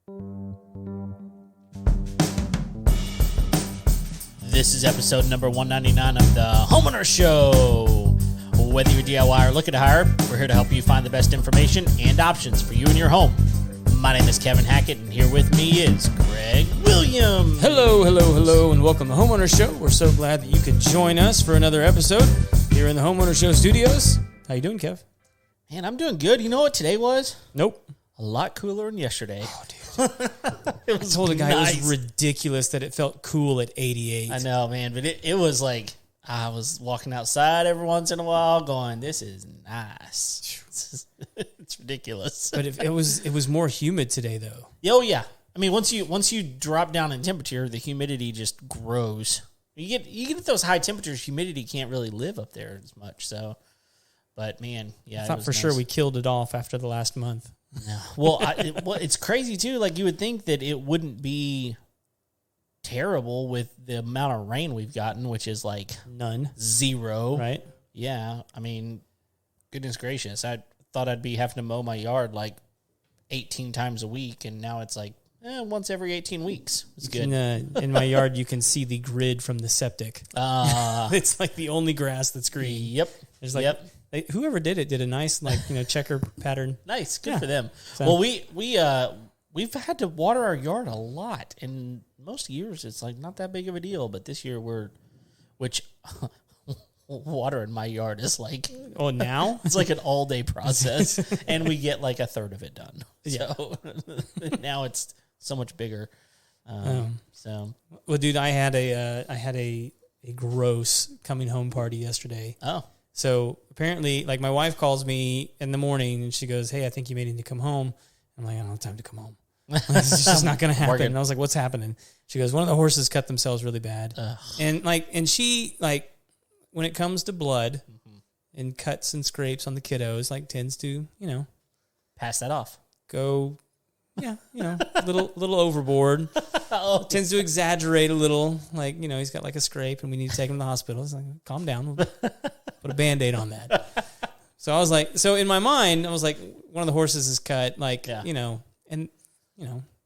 This is episode number 199 of the Homeowner Show. Whether you're DIY or looking to hire, we're here to help you find the best information and options for you and your home. My name is Kevin Hackett, and here with me is Greg Williams. Hello, and welcome to the Homeowner Show. We're so glad that you could join us for another episode here in the Homeowner Show studios. How you doing, Kev? Man, I'm doing good. You know what today was? Nope. A lot cooler than yesterday. Oh, dude. I told the guy it was ridiculous that it felt cool at 88. I know, man, but it was like I was walking outside every once in a while going, this is nice. It's ridiculous. But it was more humid today, though. Oh, yeah. I mean, once you drop down in temperature, the humidity just grows. You get those high temperatures, humidity can't really live up there as much. So, but man, yeah, I thought for sure we killed it off after the last month. No. Well, it's crazy too. Like you would think that it wouldn't be terrible with the amount of rain we've gotten, which is like none, zero, right? Yeah, I mean, goodness gracious, I thought I'd be having to mow my yard like 18 times a week, and now it's like once every 18 weeks. It's good. In my yard, you can see the grid from the septic. It's like the only grass that's green. Yep. There's like whoever did it did a nice checker pattern. Nice, good for them. So, well, we've had to water our yard a lot, and most years it's like not that big of a deal. But this year watering my yard is like now it's like an all day process, and we get like a third of it done. Yeah. So now it's so much bigger. So well, dude, I had a gross coming home party yesterday. Oh. So apparently, like, my wife calls me in the morning and she goes, "Hey, I think you may need to come home." I'm like, "I don't have time to come home. It's just not going to happen." And I was like, "What's happening?" She goes, "One of the horses cut themselves really bad." Ugh. And she, like, when it comes to blood and cuts and scrapes on the kiddos, like, tends to, pass that off. Go, little overboard. Tends to exaggerate a little. Like, he's got like a scrape and we need to take him to the hospital. It's like, calm down. We'll put a Band-Aid on that. So I was like, in my mind, I was like, one of the horses is cut, like, and,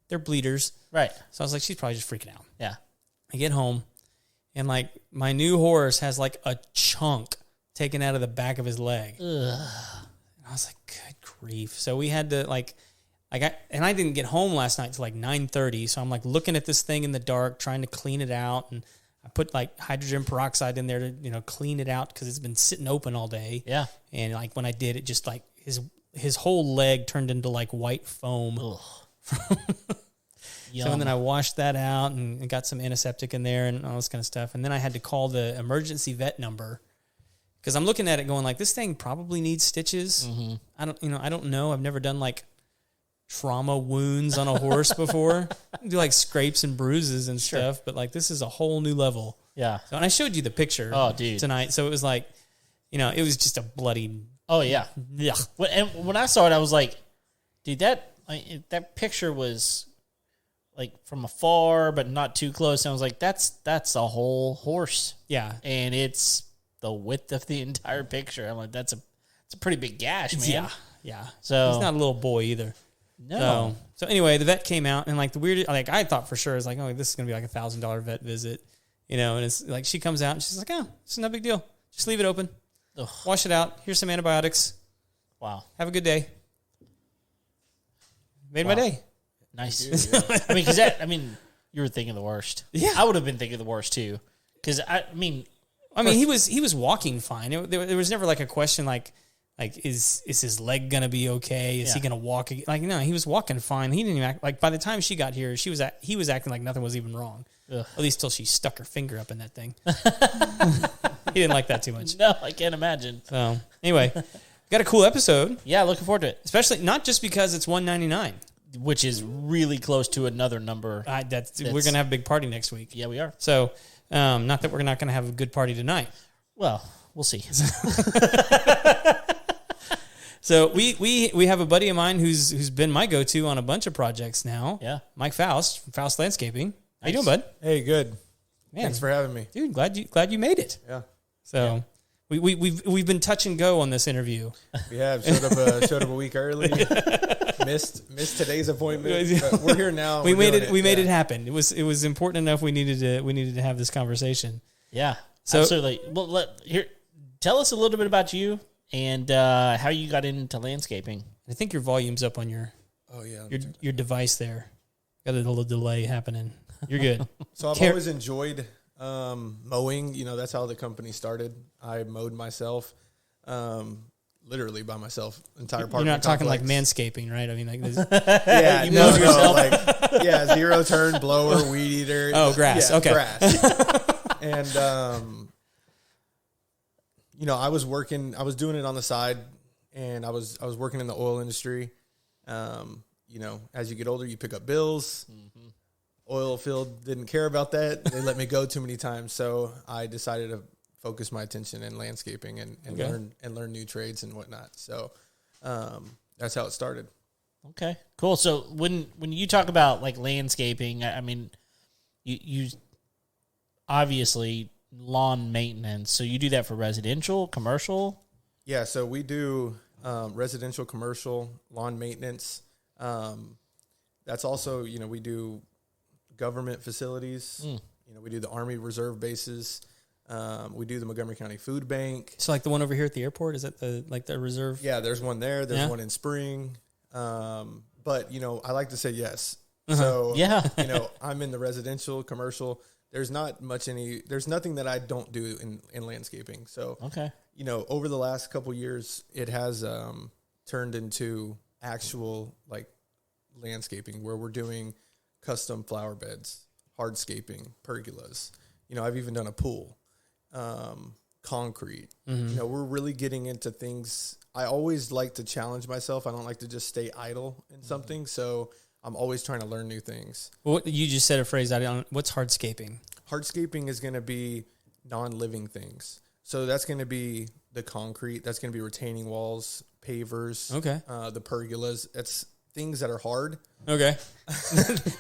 they're bleeders. Right. So I was like, she's probably just freaking out. Yeah. I get home and like my new horse has like a chunk taken out of the back of his leg. Ugh. And I was like, good grief. So we had to and I didn't get home last night till like 9:30. So I'm like looking at this thing in the dark, trying to clean it out. And I put like hydrogen peroxide in there to, clean it out because it's been sitting open all day. Yeah. And like when I did, it just like his whole leg turned into like white foam. So and then I washed that out and got some antiseptic in there and all this kind of stuff. And then I had to call the emergency vet number because I'm looking at it going like, this thing probably needs stitches. Mm-hmm. I don't know. I've never done like trauma wounds on a horse before. I do like scrapes and bruises and stuff, but like this is a whole new level. Yeah. So, and I showed you the picture tonight. So it was like, it was just a bloody. Oh yeah. Yeah. And when I saw it, I was like, dude, that picture was like from afar, but not too close. And I was like, that's a whole horse. Yeah. And it's the width of the entire picture. I'm like, it's a pretty big gash, man. Yeah. Yeah. So he's not a little boy either. No. So anyway, the vet came out and like the weird, like I thought for sure, it's like, oh, this is going to be like $1,000 vet visit, and it's like, she comes out and she's like, oh, it's no big deal. Just leave it open. Ugh. Wash it out. Here's some antibiotics. Wow. Have a good day. Made my day. Nice. You were thinking the worst. Yeah. I would have been thinking the worst too. Cause he was walking fine. There was never like a question like is his leg gonna be okay? Is he gonna walk? Like, no, he was walking fine. He didn't even act like, by the time she got here, he was acting like nothing was even wrong. Ugh. At least till she stuck her finger up in that thing. He didn't like that too much. No, I can't imagine. So anyway, got a cool episode. Yeah, looking forward to it. Especially not just because it's 199, which is really close to another number. We're gonna have a big party next week. Yeah, we are. So, not that we're not gonna have a good party tonight. Well, we'll see. So we have a buddy of mine who's been my go-to on a bunch of projects now. Yeah. Mike Faust from Faust Landscaping. How you doing, bud? Hey, good. Man, thanks for having me. Dude, glad you made it. Yeah. So We've been touch and go on this interview. We have showed up a week early. missed today's appointment. But we're here now. We made it happen. It was important enough. We needed to have this conversation. Yeah, so, absolutely. Well, tell us a little bit about you and how you got into landscaping. I think your volume's up on your your device there. Got a little delay happening. You're good. So I've always enjoyed mowing. That's how the company started. I mowed myself, literally by myself. Entire park. You're not talking like manscaping, right? I mean, like this. Yeah, you mowed yourself. Zero turn blower, weed eater. Oh, grass. Yeah, okay, grass. And I was doing it on the side, and I was working in the oil industry. As you get older, you pick up bills. Mm-hmm. Oil field didn't care about that. They let me go too many times. So I decided to focus my attention in landscaping and learn new trades and whatnot. So that's how it started. Okay, cool. So when you talk about like landscaping, I mean, you obviously lawn maintenance. So you do that for residential, commercial? Yeah, so we do residential, commercial, lawn maintenance. That's also, we do government facilities. We do the Army Reserve bases. We do the Montgomery County Food Bank. So like the one over here at the airport, is that the reserve? Yeah, there's one there. There's one in Spring. But, I like to say yes. So, I'm in the residential, commercial. There's nothing that I don't do in landscaping. So, okay. Over the last couple years, it has turned into actual like landscaping where we're doing custom flower beds, hardscaping, pergolas. I've even done a pool, concrete. Mm-hmm. We're really getting into things. I always like to challenge myself. I don't like to just stay idle in something. So I'm always trying to learn new things. Well, you just said a phrase. What's hardscaping? Hardscaping is going to be non-living things. So that's going to be the concrete. That's going to be retaining walls, pavers. Okay. The pergolas. That's things that are hard. Okay.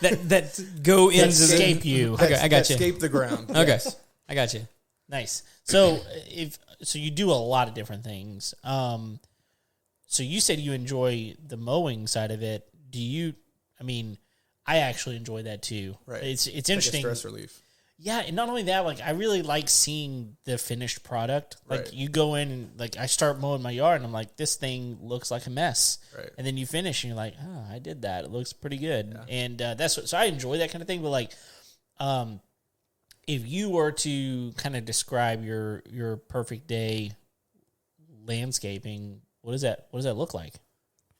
that go into escape you. Okay, I got you. Escape the ground. Okay, yes. I got you. Nice. So you do a lot of different things. So you said you enjoy the mowing side of it. Do you? I mean, I actually enjoy that too. Right. It's interesting. Like a stress relief. Yeah, and not only that, like I really like seeing the finished product. Like right. you go in and like I start mowing my yard and I'm like, this thing looks like a mess. Right. And then you finish and you're like, oh, I did that. It looks pretty good. Yeah. And so I enjoy that kind of thing. But like, if you were to kind of describe your perfect day landscaping, what does that look like?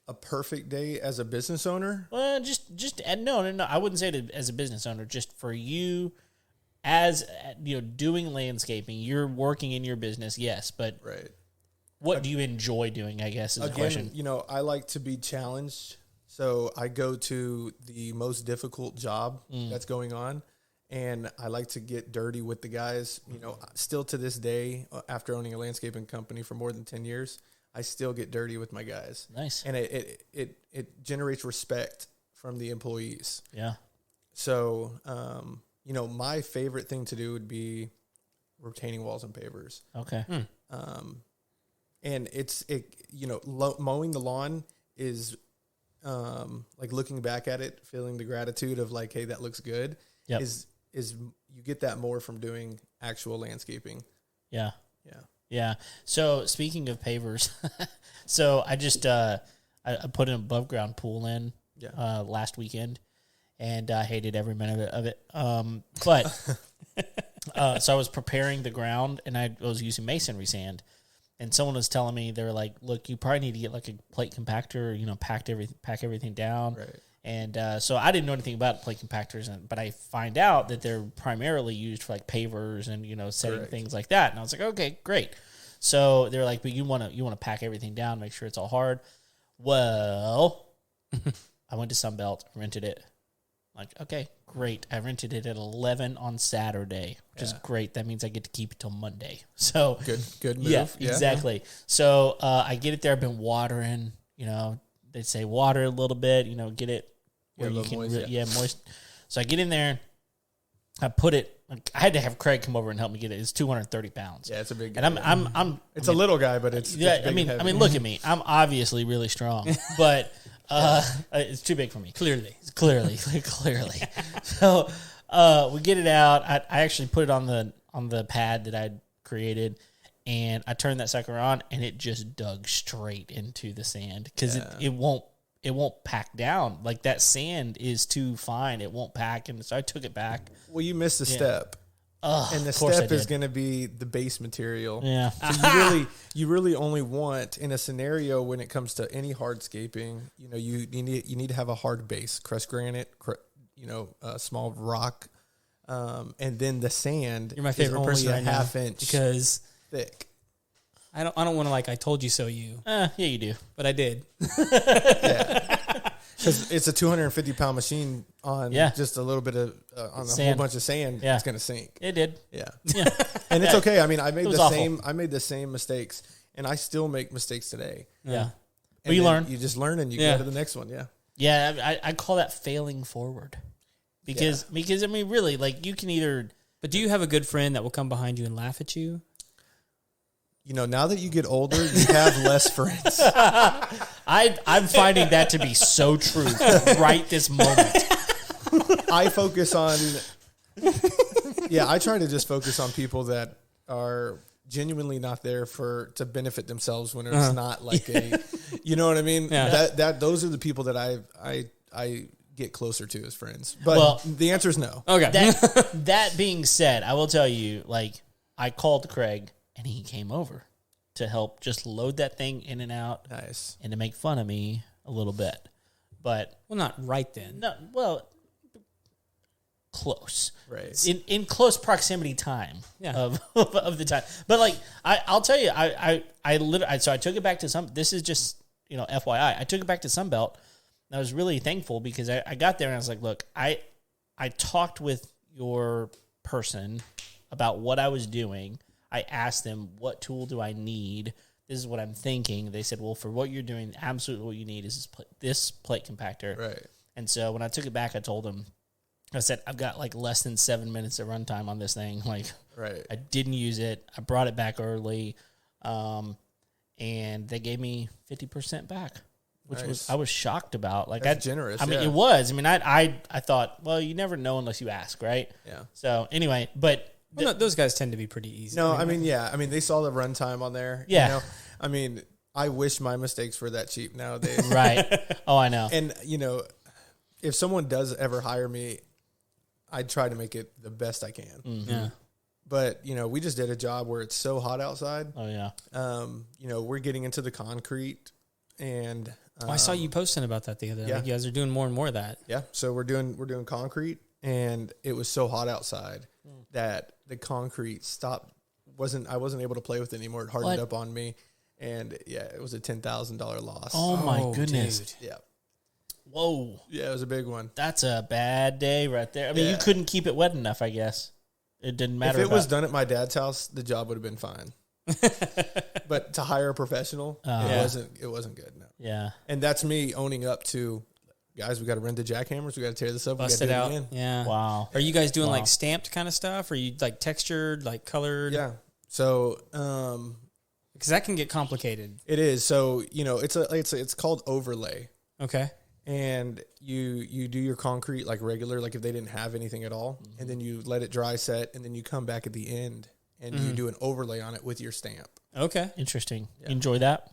A perfect day as a business owner? Well, no. I wouldn't say it as a business owner. Just for you. As doing landscaping, you're working in your business, yes, but right. What do you enjoy doing, I guess, is the question. I like to be challenged, so I go to the most difficult job that's going on, and I like to get dirty with the guys. Still to this day, after owning a landscaping company for more than 10 years, I still get dirty with my guys. Nice. And it generates respect from the employees. Yeah. So, my favorite thing to do would be retaining walls and pavers. Okay. And mowing the lawn is like looking back at it, feeling the gratitude of like, hey, that looks good. Yep. Is you get that more from doing actual landscaping. Yeah. Yeah. Yeah. So speaking of pavers, so I just I put an above ground pool in last weekend. And I hated every minute of it. But so I was preparing the ground, and I was using masonry sand. And someone was telling me, they were like, "Look, you probably need to get like a plate compactor, pack everything down." Right. And so I didn't know anything about plate compactors, but I find out that they're primarily used for like pavers and setting Correct. things like that. And I was like, "Okay, great." So they're like, "But you want to pack everything down, make sure it's all hard." Well, I went to Sunbelt, rented it. Like, okay, great. I rented it at 11 on Saturday, which is great. That means I get to keep it till Monday. So good move. Yeah, exactly. So I get it there. I've been watering. They say water a little bit. Get it where you can, moist, moist. So I get in there, I put it. Like, I had to have Craig come over and help me get it. It's 230 pounds. Yeah, it's a big guy. And I'm. It's a little guy, but it's Yeah, it's big and I mean, look at me. I'm obviously really strong, but it's too big for me. Clearly. So we get it out. I actually put it on the pad that I'd created, and I turned that sucker on, and it just dug straight into the sand because it won't pack down. Like, that sand is too fine. It won't pack, and so I took it back. Well, you missed a step. And the of course step I is did. going to be the base material. Yeah. So you really only want, in a scenario when it comes to any hardscaping, you need to have a hard base, crushed granite, small rock, and then the sand. You're my favorite is person only right a half now inch because thick. I don't want to like I told you so Yeah, you do. but I did. Yeah. Because it's a 250-pound machine on just a little bit of on a Sand. whole bunch of sand. Yeah. It's going to sink. It did. Yeah. Yeah. And it's okay. I mean, I made was the awful. same. I made the same mistakes, and I still make mistakes today. Yeah. And you then learn. You just learn, and you Yeah. go to the next one. Yeah. Yeah, I call that failing forward. Because I mean, really, like, you can either. But do you have a good friend that will come behind you and laugh at you? Now that you get older, you have less friends. I'm finding that to be so true right this moment. I focus on. Yeah, I try to just focus on people that are genuinely not there to benefit themselves when it's not like a, you know what I mean? Yeah. That those are the people that I get closer to as friends. But the answer is no. Okay. That being said, I will tell you, like, I called Craig and he came over to help just load that thing in and out Nice. and to make fun of me a little bit. But Well, not right then. no, well, close. Right. In close proximity time Yeah. of the time. But like I'll tell you, I literally, so I took it back to this is just, FYI. I took it back to Sunbelt. And I was really thankful because I got there and I was like, look, I talked with your person about what I was doing. I asked them, what tool do I need? This is what I'm thinking. They said, well, for what you're doing, absolutely what you need is this plate compactor. Right. And so when I took it back, I told them, I said, I've got like less than 7 minutes of runtime on this thing. Like, Right. I didn't use it. I brought it back early. And they gave me 50% back, which Nice. I was shocked about. Like, That's generous, I mean, yeah. it was. I mean, I thought, well, you never know unless you ask, right? Yeah. So anyway, but Well, no, those guys tend to be pretty easy. No, I mean, they saw the runtime on there. Yeah. I mean, I wish my mistakes were that cheap nowadays. right. Oh, I know. And, if someone does ever hire me, I try to make it the best I can. Mm-hmm. Yeah. But, we just did a job where it's so hot outside. Oh, yeah. We're getting into the concrete and I saw you posting about that the other day. yeah. Like, you guys are doing more and more of that. yeah, so we're doing concrete, and it was so hot outside that the concrete stopped. I wasn't able to play with it anymore. It hardened up on me, and it was a $10,000 loss. Oh, my goodness. Dude. Yeah. Whoa. Yeah, it was a big one. That's a bad day right there. I mean, you couldn't keep it wet enough, I guess. It didn't matter. If it was done at my dad's house, the job would have been fine. But to hire a professional, it wasn't good. No. Yeah. And that's me owning up to, guys, we got to rent the jackhammers. We got to tear this up. Bust we it got to do out. it again. Yeah. Wow. Are you guys doing Wow. like stamped kind of stuff? Or are you like textured, like colored? Yeah. So, Because that can get complicated. it is. So, it's called overlay. Okay. And you do your concrete like regular, like if they didn't have anything at all, and then you let it dry set, and then you come back at the end and you do an overlay on it with your stamp. Okay. Interesting. Enjoy that?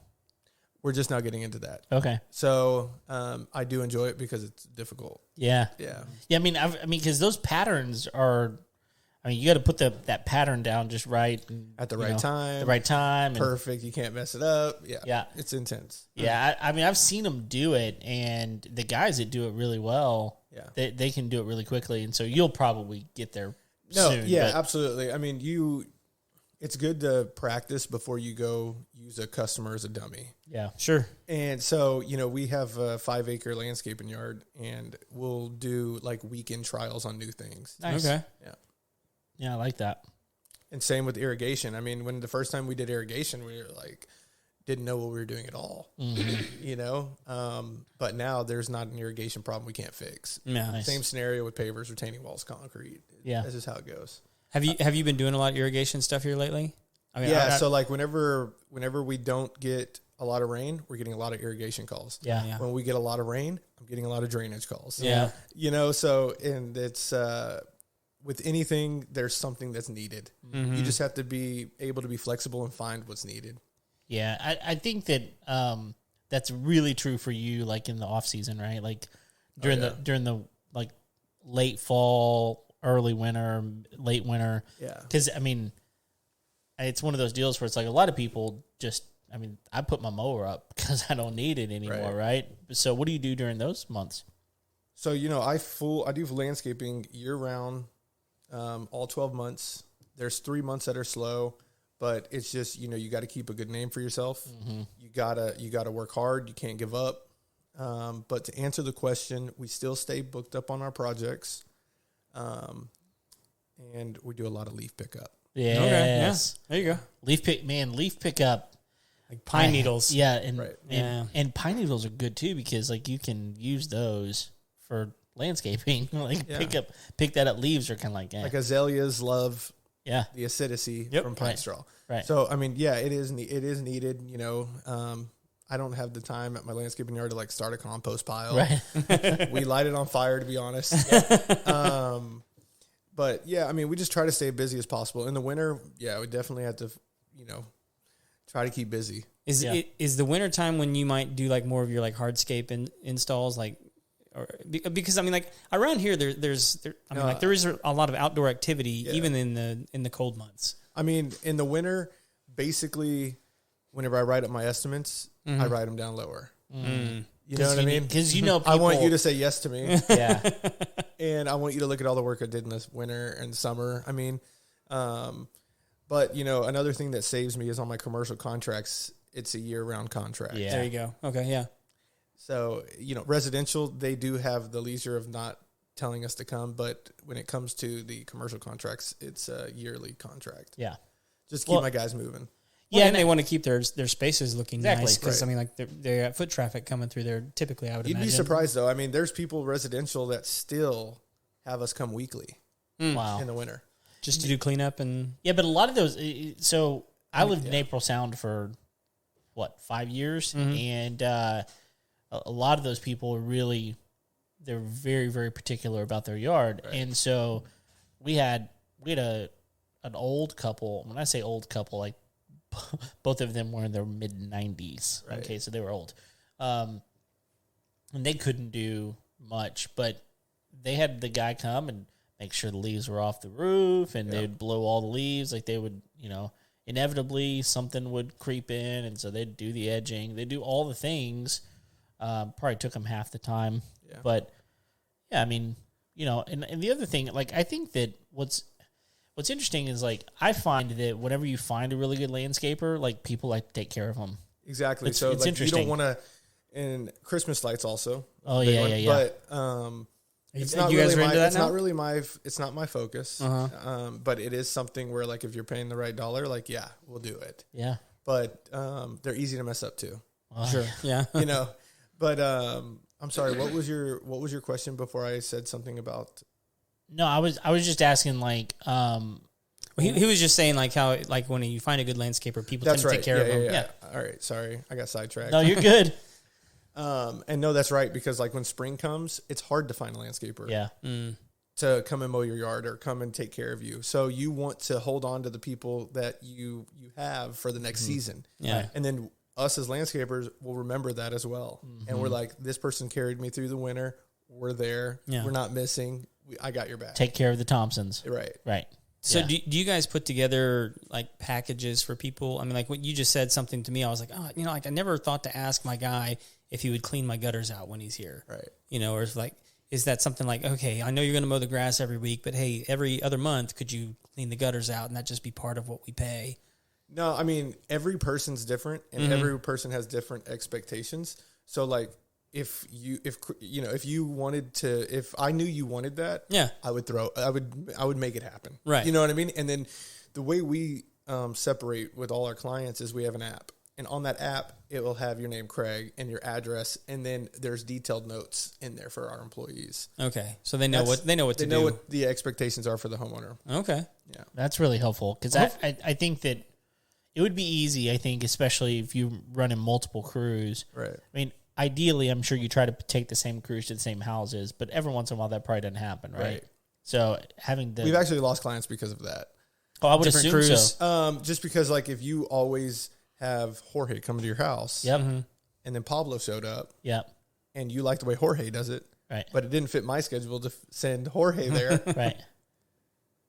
We're just now getting into that. Okay. So I do enjoy it because it's difficult. Yeah. Yeah. Yeah, I mean, because those patterns are, you got to put that pattern down just right. And, At the right time. The right time. And, Perfect. You can't mess it up. Yeah. Yeah. It's intense. yeah, I mean, I've seen them do it, and the guys that do it really well, Yeah. they can do it really quickly, and so you'll probably get there No, soon. yeah, but- absolutely. I mean, it's good to practice before you go use a customer as a dummy. Yeah. Sure. And so, we have a 5-acre landscaping yard, and we'll do like weekend trials on new things. Nice. Okay. Yeah. Yeah, I like that. And same with irrigation. I mean, when the first time we did irrigation, we were like, didn't know what we were doing at all, you know? But now there's not an irrigation problem we can't fix. Yeah. Nice. Same scenario with pavers, retaining walls, concrete. Yeah. That's just how it goes. Have you been doing a lot of irrigation stuff here lately? I mean, Yeah. So like whenever we don't get a lot of rain, we're getting a lot of irrigation calls. Yeah. Yeah. When we get a lot of rain, I'm getting a lot of drainage calls. Yeah. You know, so, and it's, with anything, there's something that's needed. You just have to be able to be flexible and find what's needed. Yeah, I think that that's really true for you, like in the off season, right? Like during the like late fall, early winter, late winter. Yeah. Because I mean, it's one of those deals where it's like a lot of people just. I mean, I put my mower up because I don't need it anymore, right? So, what do you do during those months? So, you know, I do landscaping year round, all 12 months. There's 3 months that are slow. But it's just, you know, you got to keep a good name for yourself. You gotta work hard. You can't give up. But to answer the question, we still stay booked up on our projects, and we do a lot of leaf pickup. Yes. Okay. Yeah. There you go. Leaf pickup. Like pine needles. Yeah, and, Right. and pine needles are good too because like you can use those for landscaping. Like pick that up. Leaves are kind of like Like azaleas love yeah. the acidity from pine straw. Right. So, I mean, yeah, it is needed, you know. I don't have the time at my landscaping yard to like start a compost pile. Right. We light it on fire, to be honest. But yeah, I mean, we just try to stay busy as possible. In the winter, yeah, we definitely have to, you know, try to keep busy. Is the winter time when you might do like more of your like hardscape installs, like, or because I mean, like around here there is a lot of outdoor activity even in the cold months. I mean, in the winter, basically, whenever I write up my estimates, I write them down lower. You know what I mean? Because you know, I want you to say yes to me. yeah, And I want you to look at all the work I did in this winter and summer. I mean, but you know, another thing that saves me is on my commercial contracts. It's a year-round contract. Yeah. There you go. Okay, yeah. So, you know, residential, they do have the leisure of not telling us to come, but when it comes to the commercial contracts, it's a yearly contract. yeah. Just keep my guys moving. Well, and they want to keep their spaces looking Exactly. nice because I mean, like they got foot traffic coming through there. Typically, I would You'd imagine. be surprised though. I mean, there's people residential that still have us come weekly Wow. in the winter. just to do cleanup and Yeah, but a lot of those. So I lived in April Sound for 5 years, and a lot of those people are really they're very very particular about their yard, and so we had an old couple. When I say old couple, like both of them were in their mid 90s. Right. Okay, so they were old, and they couldn't do much, but they had the guy come and make sure the leaves were off the roof, and they'd blow all the leaves. Like they would, you know, inevitably something would creep in, and so they'd do the edging. They'd do all the things. Probably took them half the time, but yeah, I mean, you know, and the other thing, like I think that what's interesting is like I find that whenever you find a really good landscaper, like people like to take care of them. Exactly. It's so like, you interesting. don't want to, and Christmas lights also. Oh big yeah, one, yeah, yeah. But it's you not guys really are my. into that It's now? not really it's not my focus. But it is something where like if you're paying the right dollar, like we'll do it. Yeah. But they're easy to mess up too. sure, yeah. You know. But I'm sorry. What was your question before I said something about? No, I was just asking like He was just saying like how like when you find a good landscaper, people That's tend to right. take care of them. Yeah. All right. Sorry, I got sidetracked. no, you're good. And no, that's right because like when spring comes, it's hard to find a landscaper. Yeah. To come and mow your yard or come and take care of you. So you want to hold on to the people that you have for the next season. Yeah. And then us as landscapers will remember that as well. And we're like, this person carried me through the winter. We're there. Yeah. We're not missing. I got your back. Take care of the Thompsons. Right. Right. So Yeah. do you guys put together like packages for people? I mean, like what you just said something to me. I was like, oh, you know, like I never thought to ask my guy if he would clean my gutters out when he's here. Right. You know, or it's like, is that something like, okay, I know you're going to mow the grass every week, but hey, every other month, could you clean the gutters out and that just be part of what we pay? No, I mean, every person's different and every person has different expectations. So like if you wanted to, if I knew you wanted that, I would make it happen. Right. You know what I mean? And then the way we separate with all our clients is we have an app, And on that app, it will have your name, Craig, and your address, and then there's detailed notes in there for our employees. Okay, so they know what to do. They know what the expectations are for the homeowner. Okay, Yeah, That's really helpful because I think that it would be easy, I think, especially if you run in multiple crews. right. I mean, ideally, I'm sure you try to take the same crews to the same houses, but every once in a while that probably doesn't happen, right? So having We've actually lost clients because of that. I would different assume crews. so. Just because, like, if you always have Jorge come to your house, Yep. and then Pablo showed up, Yep. and you like the way Jorge does it, Right. but it didn't fit my schedule to send Jorge there, Right.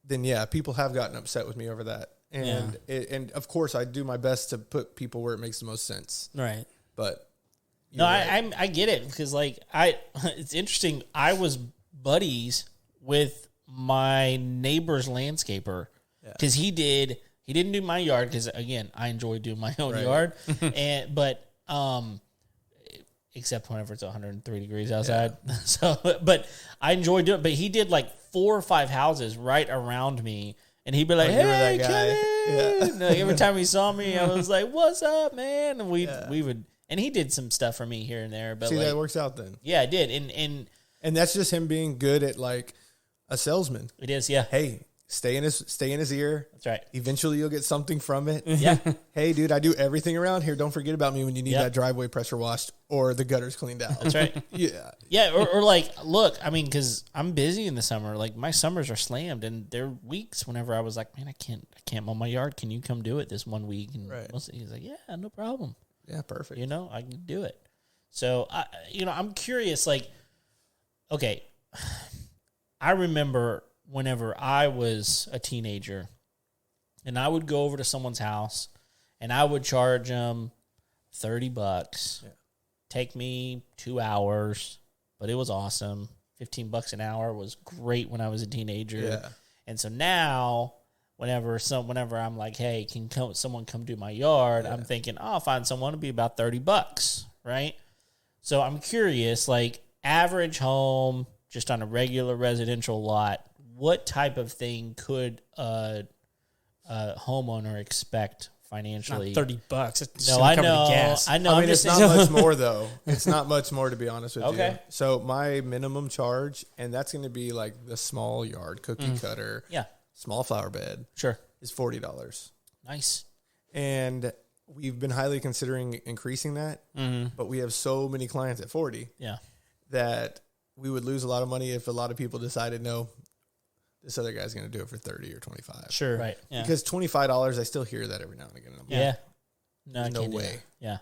then yeah, people have gotten upset with me over that. And and of course, I do my best to put people where it makes the most sense. right. But No, you're right. I get it because it's interesting. I was buddies with my neighbor's landscaper because he didn't do my yard because again I enjoy doing my own yard, but except whenever it's 103 degrees outside. So, but I enjoy doing it. But he did like 4 or 5 houses right around me. And he'd be like, you were "Hey, that guy." Kevin!" Like, every time he saw me, I was like, "What's up, man?" And we would, and he did some stuff for me here and there. But See, like, that works out then. yeah, I did, and And that's just him being good at like a salesman. it is, yeah, Hey, stay in his ear. that's right. Eventually, you'll get something from it. Yeah, Hey, dude, I do everything around here. Don't forget about me when you need Yep. that driveway pressure washed or the gutters cleaned out. that's right. Yeah. Yeah, or like, look, I mean, because I'm busy in the summer. Like my summers are slammed, and there are weeks whenever I was like, "Man, I can't mow my yard. Can you come do it this one week?" And Right. he's like, "Yeah, no problem. Yeah, perfect. You know, I can do it." So I'm curious. Like, okay, I remember whenever I was a teenager, and I would go over to someone's house, and I would charge them $30. Yeah. Take me 2 hours, but it was awesome. $15 an hour was great when I was a teenager. Yeah. And so now, whenever I'm like, "Hey, can someone come do my yard?" I'm thinking, "Oh, I'll find someone to be about $30, right?" So I'm curious, like average home, just on a regular residential lot, what type of thing could a homeowner expect financially? Not $30. It's No, gonna I cover the know. gas. I know. I I'm mean, just it's saying- not much more though. It's not much more, to be honest with you. Okay. So my minimum charge, and that's going to be like the small yard, cookie cutter, Yeah, small flower bed, sure. is $40. Nice. And we've been highly considering increasing that, but we have so many clients at 40 Yeah. that we would lose a lot of money if a lot of people decided, no, this other guy's going to do it for 30 or 25. Sure. Right. Yeah. Because $25, I still hear that every now and again. And I'm like, Yeah. No, I There's no can't do way. that. Yeah.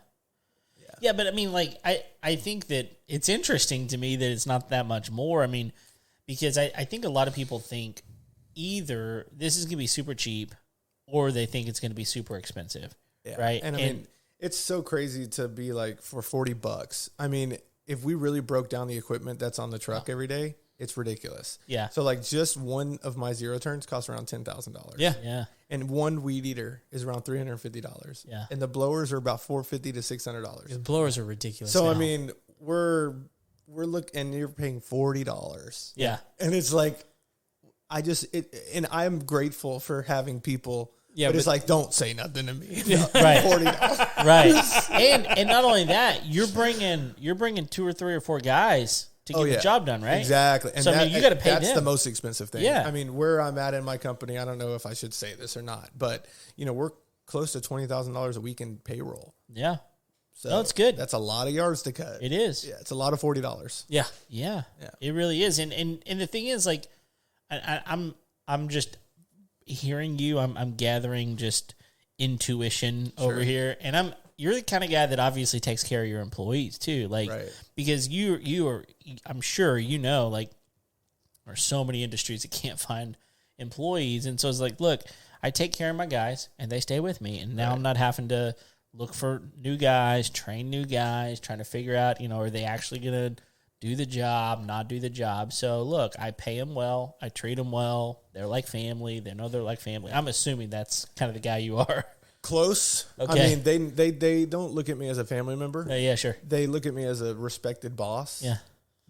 Yeah, but I mean, like, I think that it's interesting to me that it's not that much more. I mean, because I think a lot of people think either this is going to be super cheap or they think it's going to be super expensive. Yeah. Right. And I mean, it's so crazy to be like, for $40. I mean, if we really broke down the equipment that's on the truck every day, it's ridiculous. Yeah. So like just one of my zero turns costs around $10,000. Yeah. Yeah. And one weed eater is around $350. Yeah. And the blowers are about $450 to $600. The blowers are ridiculous. So now. I mean, we're and you're paying $40. Yeah. And it's like, and I'm grateful for having people. Yeah, but it's but- like, don't say nothing to me. Right. $40. Right. And not only that, you're bringing 2 or 3 or 4 guys to get the job done, right? Exactly. And So, I mean, you gotta pay that's them. the most expensive thing. Yeah. I mean, where I'm at in my company, I don't know if I should say this or not, but we're close to $20,000 a week in payroll. Yeah. So No, it's good. That's a lot of yards to cut. It is. Yeah, it's a lot of $40. yeah. Yeah, Yeah. it really is. And the thing is, like, I'm just hearing you. I'm gathering just intuition over here, and you're the kind of guy that obviously takes care of your employees too, like Right. because you are. I'm sure like there's so many industries that can't find employees, and so it's like, look, I take care of my guys, and they stay with me, and now I'm not having to look for new guys, train new guys, trying to figure out, are they actually going to do the job, not do the job. So, look, I pay them well. I treat them well. They're like family. They know they're like family. I'm assuming that's kind of the guy you are. Close. Okay. I mean, they don't look at me as a family member. Yeah, sure. They look at me as a respected boss. Yeah.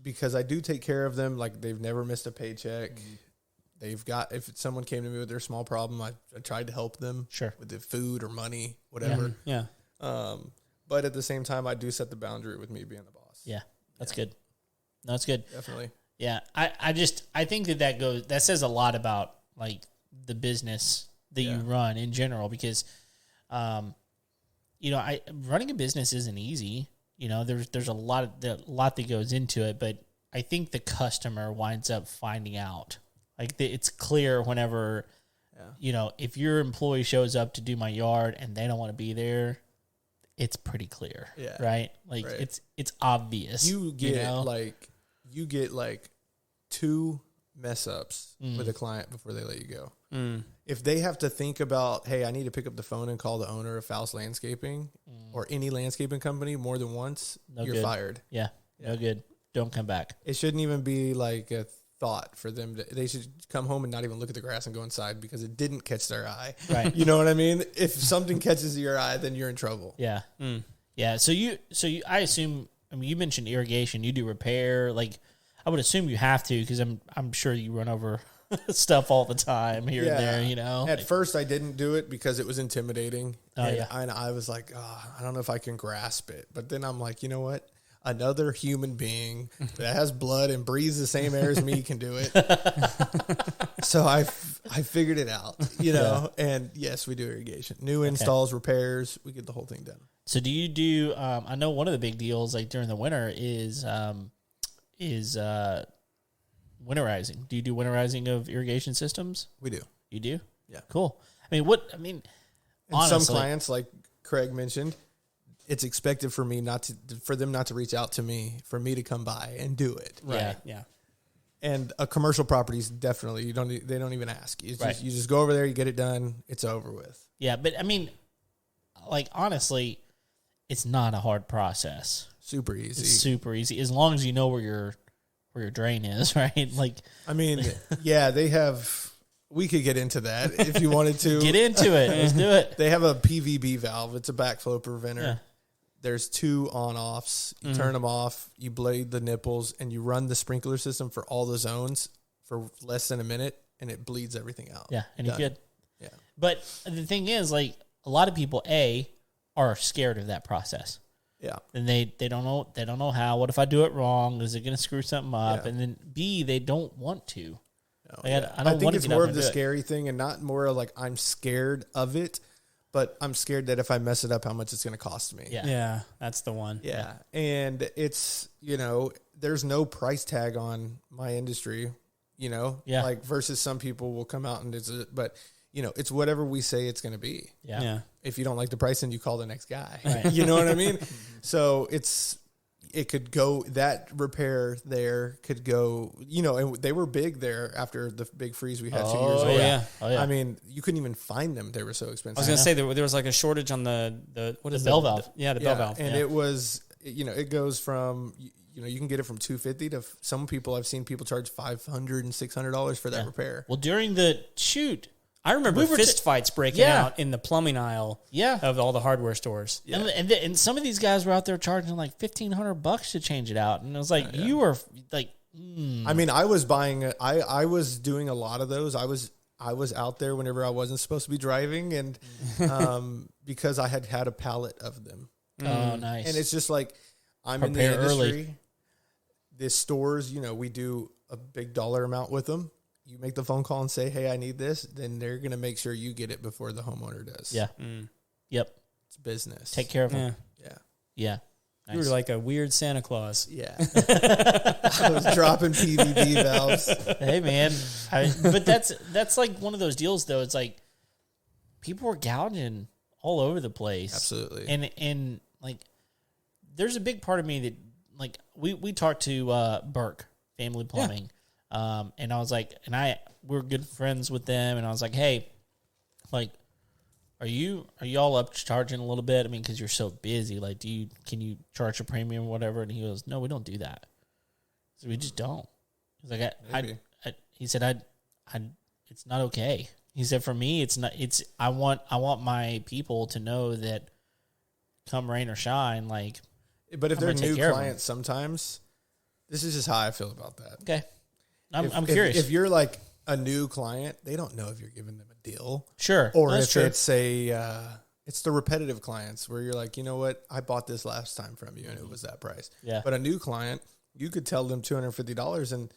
Because I do take care of them. Like, they've never missed a paycheck. They've got, if someone came to me with their small problem, I tried to help them. Sure. With the food or money, whatever. Yeah. But at the same time, I do set the boundary with me being the boss. Yeah, that's good. No, that's good. Definitely. Yeah, I think that says a lot about like the business that you run in general, because, running a business isn't easy. There's a lot that goes into it, but I think the customer winds up finding out. Like it's clear whenever, if your employee shows up to do my yard and they don't want to be there, it's pretty clear, right? Like it's obvious. You get like 2 mess ups with a client before they let you go. If they have to think about, hey, I need to pick up the phone and call the owner of Faust Landscaping or any landscaping company more than once, you're fired. Yeah, no good. Don't come back. It shouldn't even be like a thought for them. They should come home and not even look at the grass and go inside because it didn't catch their eye. Right. You know what I mean? If something catches your eye, then you're in trouble. Yeah. Yeah. So I assume, you mentioned irrigation. You do repair. Like, I would assume you have to, because I'm sure you run over stuff all the time here and there. At first, I didn't do it because it was intimidating. And I was like, I don't know if I can grasp it. But then I'm like, you know what? Another human being that has blood and breathes the same air as me can do it. So I figured it out, and yes, we do irrigation, new installs, repairs, we get the whole thing done. So do you do, I know one of the big deals like during the winter is winterizing. Do you do winterizing of irrigation systems? We do. You do? Yeah. Cool. And honestly, some clients, like Craig mentioned, it's expected for them not to reach out to me, for me to come by and do it. Right. Yeah. And a commercial property is definitely, they don't even ask. You just go over there, you get it done, it's over with. Yeah, but honestly, it's not a hard process. Super easy. It's super easy as long as you know where your drain is, right? Like, they have. We could get into that if you wanted to. Get into it. Let's do it. They have a PVB valve. It's a backflow preventer. Yeah. There's 2 on-offs. You turn them off, you blade the nipples, and you run the sprinkler system for all the zones for less than a minute, and it bleeds everything out. Yeah, and you're good. Yeah. But the thing is, like, a lot of people, are scared of that process. Yeah. And they don't know how. What if I do it wrong? Is it going to screw something up? Yeah. And then B, they don't want to. I think it's more of the scary thing, and not more like I'm scared of it, but I'm scared that if I mess it up, how much it's going to cost me. Yeah, that's the one. Yeah. And it's, there's no price tag on my industry, like versus some people will come out and but it's whatever we say it's going to be. Yeah. If you don't like the price, then you call the next guy. Right. You know what I mean? So it could go, that repair there could go, and they were big there after the big freeze we had 2 years ago. Yeah. Oh, yeah. I mean, you couldn't even find them. They were so expensive. I was going to say there was like a shortage on the bell valve. The bell valve. And it was, it goes from, you can get it from $250 to some people, I've seen people charge $500 and $600 for that repair. Well, during the shoot, I remember fist fights breaking out in the plumbing aisle of all the hardware stores. Yeah. And some of these guys were out there charging like $1,500 to change it out. And it was like, you were like, I mean, I was I was doing a lot of those. I was out there whenever I wasn't supposed to be driving, and because I had a pallet of them. Oh, nice. And it's just like, I'm in the industry. The stores, we do a big dollar amount with them. You make the phone call and say, hey, I need this, then they're going to make sure you get it before the homeowner does. Yeah. Yep. It's business. Take care of them. Yeah. Nice. You were like a weird Santa Claus. Yeah. I was dropping PVB valves. Hey, man. But that's like one of those deals, though. It's like people were gouging all over the place. Absolutely. And like, there's a big part of me that, like, we talked to Burke, Family Plumbing. Yeah. And I was like, we're good friends with them. And I was like, hey, like, are you all up charging a little bit? I mean, cause you're so busy, like, can you charge a premium or whatever? And he goes, no, we don't do that. So we just don't. He's like, he said, it's not okay. He said, for me, I want my people to know that come rain or shine, like, but if they're new clients, sometimes this is just how I feel about that. Okay. I'm curious. If you're like a new client, they don't know if you're giving them a deal. Sure. Or if it's it's the repetitive clients where you're like, you know what? I bought this last time from you and it was that price. Yeah. But a new client, you could tell them $250 and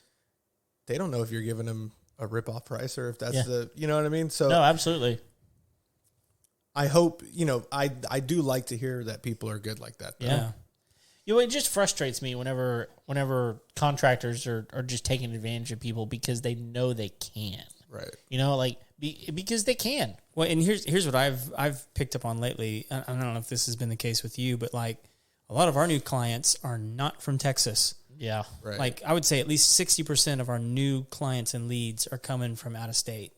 they don't know if you're giving them a rip-off price or if that's you know what I mean? So No, absolutely. I hope, I do like to hear that people are good like that. Though. Yeah. It just frustrates me whenever contractors are just taking advantage of people because they know they can. Right. Because they can. Well, and here's what I've picked up on lately. I don't know if this has been the case with you, but like a lot of our new clients are not from Texas. Yeah. Right. Like I would say at least 60% of our new clients and leads are coming from out of state.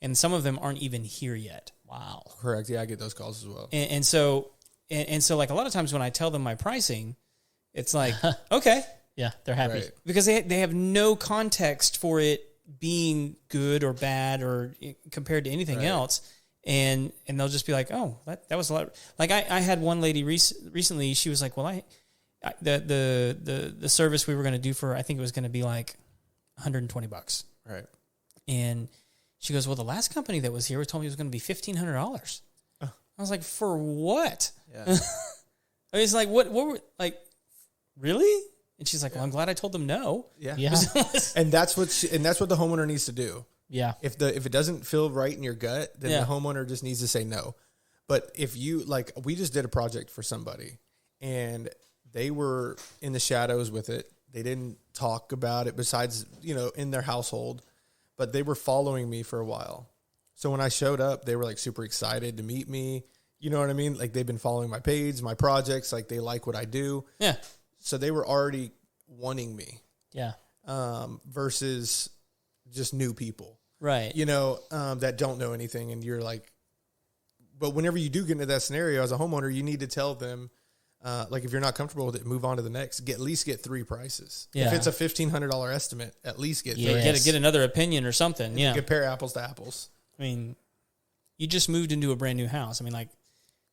And some of them aren't even here yet. Wow. Correct. Yeah, I get those calls as well. And so like a lot of times when I tell them my pricing, it's like, okay. Yeah, they're happy. Right. Because they have no context for it being good or bad or compared to anything else. And they'll just be like, oh, that was a lot. Like I had one lady recently, she was like, well, the service we were going to do for, I think it was going to be like $120. Right. And she goes, well, the last company that was here told me it was going to be $1,500. I was like, for what? Yeah. I mean, it's like, what were, like, really? And she's like, well, I'm glad I told them no. Yeah. Yeah. And that's what the homeowner needs to do. Yeah. If it doesn't feel right in your gut, then Yeah. the homeowner just needs to say no. But if you we just did a project for somebody and they were in the shadows with it. They didn't talk about it besides, in their household, but they were following me for a while. So when I showed up, they were like super excited to meet me. You know what I mean? Like they've been following my page, my projects, like they like what I do. Yeah. So they were already wanting me. Yeah. Versus just new people, Right. that don't know anything. And you're like, but whenever you do get into that scenario as a homeowner, you need to tell them, if you're not comfortable with it, move on to the next. At least get 3 prices. Yeah. If it's a $1,500 estimate, at least get 3. Yes. Get another opinion or something. Yeah. Compare apples to apples. I mean, you just moved into a brand new house. I mean, like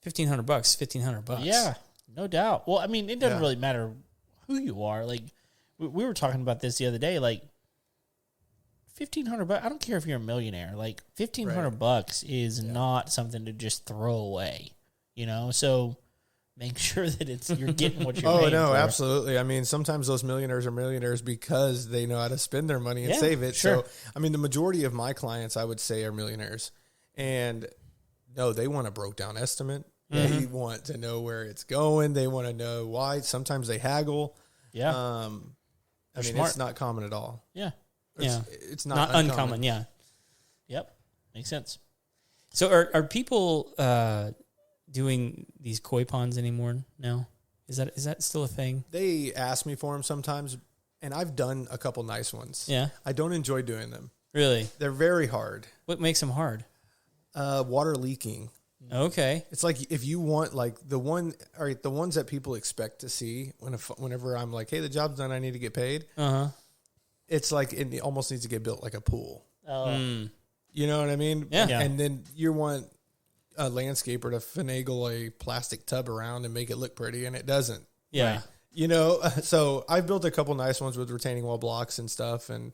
$1,500, $1,500. Yeah, no doubt. Well, I mean, it doesn't really matter who you are. Like we were talking about this the other day. Like $1,500. I don't care if you're a millionaire. Like $1,500 is not something to just throw away. So make sure that you're getting what you're paying for. Absolutely. I mean, sometimes those millionaires are millionaires because they know how to spend their money and save it. Sure. So, I mean, the majority of my clients, I would say, are millionaires. And no, they want a broke down estimate. Mm-hmm. They want to know where it's going. They want to know why. Sometimes they haggle. Yeah. I mean, smart. it's not common at all. Yeah. It's Not uncommon. Yeah. Yep. Makes sense. So are people doing these koi ponds anymore now? Is that still a thing? They ask me for them sometimes, and I've done a couple nice ones. Yeah. I don't enjoy doing them. Really? They're very hard. What makes them hard? Water leaking. Okay. It's like if you want the ones that people expect to see whenever I'm like, hey, the job's done, I need to get paid. It's like it almost needs to get built like a pool. You know what I mean? Yeah. And then you want a landscaper to finagle a plastic tub around and make it look pretty, and it doesn't. Yeah. So I've built a couple nice ones with retaining wall blocks and stuff, and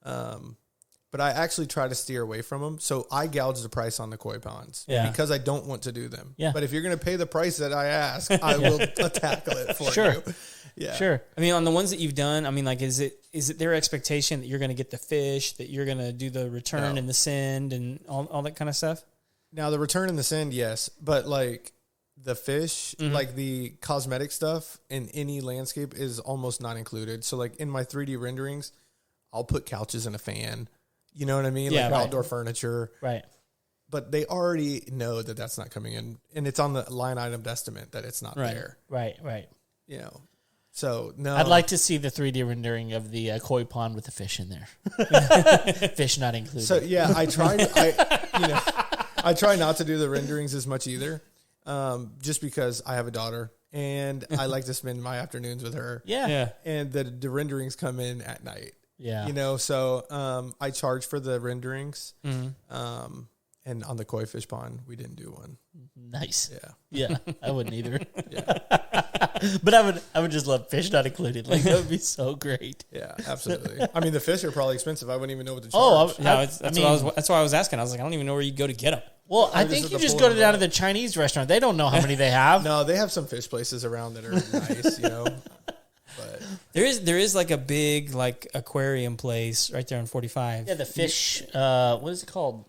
but I actually try to steer away from them. So I gouge the price on the koi ponds because I don't want to do them. Yeah. But if you're going to pay the price that I ask, I will tackle it for you. Yeah. Sure. I mean, on the ones that you've done, I mean, like, is it their expectation that you're going to get the fish, that you're going to do the return and the send and all that kind of stuff? Now, the return and the send, yes. But, like, the fish, like the cosmetic stuff in any landscape is almost not included. So, like, in my 3D renderings, I'll put couches and a fan. You know what I mean? Yeah, like right. outdoor furniture. Right. But they already know that that's not coming in. And it's on the line item estimate that it's not there. Right. So, no. I'd like to see the 3D rendering of the koi pond with the fish in there. Fish not included. So, yeah, I try not to do the renderings as much either, just because I have a daughter and I like to spend my afternoons with her. Yeah. And the renderings come in at night. Yeah. So I charge for the renderings. And on the koi fish pond, we didn't do one. Nice. Yeah. I wouldn't either. Yeah. But I would just love fish not included. Like, that would be so great. Yeah, absolutely. I mean, the fish are probably expensive. I wouldn't even know what to charge. That's why I was asking. I was like, I don't even know where you go to get them. Well, I think you just go down to the Chinese restaurant. They don't know how many they have. No, they have some fish places around that are nice, But there is like a big like aquarium place right there on 45. Yeah, the fish. What is it called?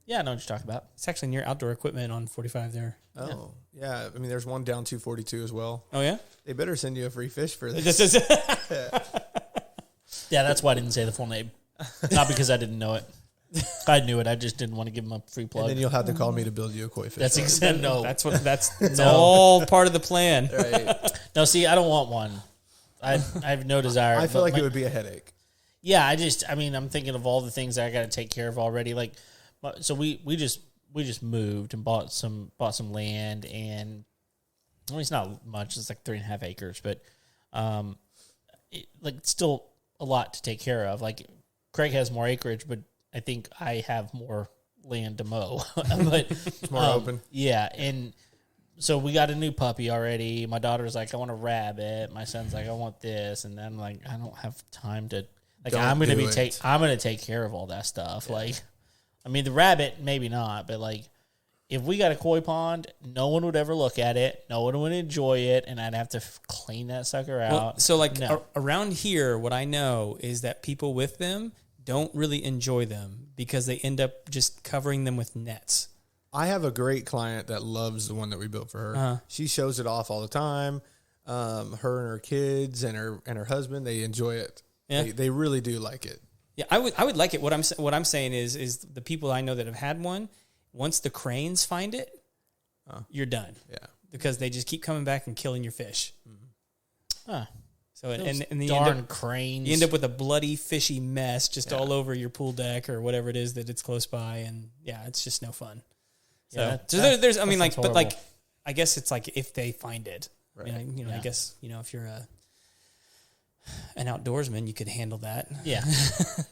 Yeah, I know what you're talking about. It's actually near outdoor equipment on 45 there. oh yeah, I mean, there's one down 242 as well. Oh yeah, They better send you a free fish for this. this is Yeah, that's why I didn't say the full name. Not because I didn't know it. I knew it. I just didn't want to give them a free plug. And then you'll have to call me to build you a koi fish. That's exactly no. That's all part of the plan. right. No, see, I don't want one. I have no desire. I feel but like it would be a headache. Yeah, I'm thinking of all the things I got to take care of already. Like, so we just moved and bought some land, and it's not much. It's like 3.5 acres, but it's still a lot to take care of. Like, Craig has more acreage, but I think I have more land to mow. But It's more open. yeah, and so we got a new puppy already. My daughter's like, I want a rabbit. My son's like, I want this, and then like, I don't have time to. Like, Don't I'm do gonna it. I'm gonna take care of all that stuff. Yeah. Like, I mean, the rabbit maybe not, but like, if we got a koi pond, no one would ever look at it. No one would enjoy it, and I'd have to clean that sucker out. Well, so like No. around here, what I know is that people with them don't really enjoy them because they end up just covering them with nets. I have a great client that loves the one that we built for her. Uh-huh. She shows it off all the time. Her and her kids and her husband, they enjoy it. Yeah. They really do like it. Yeah, I would like it. What I'm saying is the people I know that have had one, once the cranes find it, you're done. Yeah. Because they just keep coming back and killing your fish. Huh. So and then Darn cranes. you end up with a bloody fishy mess just all over your pool deck or whatever it is that it's close by, and yeah, it's just no fun. Yeah, There's I mean, like, but horrible. like, I guess it's like if they find it, Right. I Yeah. guess if you're an outdoorsman, you could handle that. Yeah.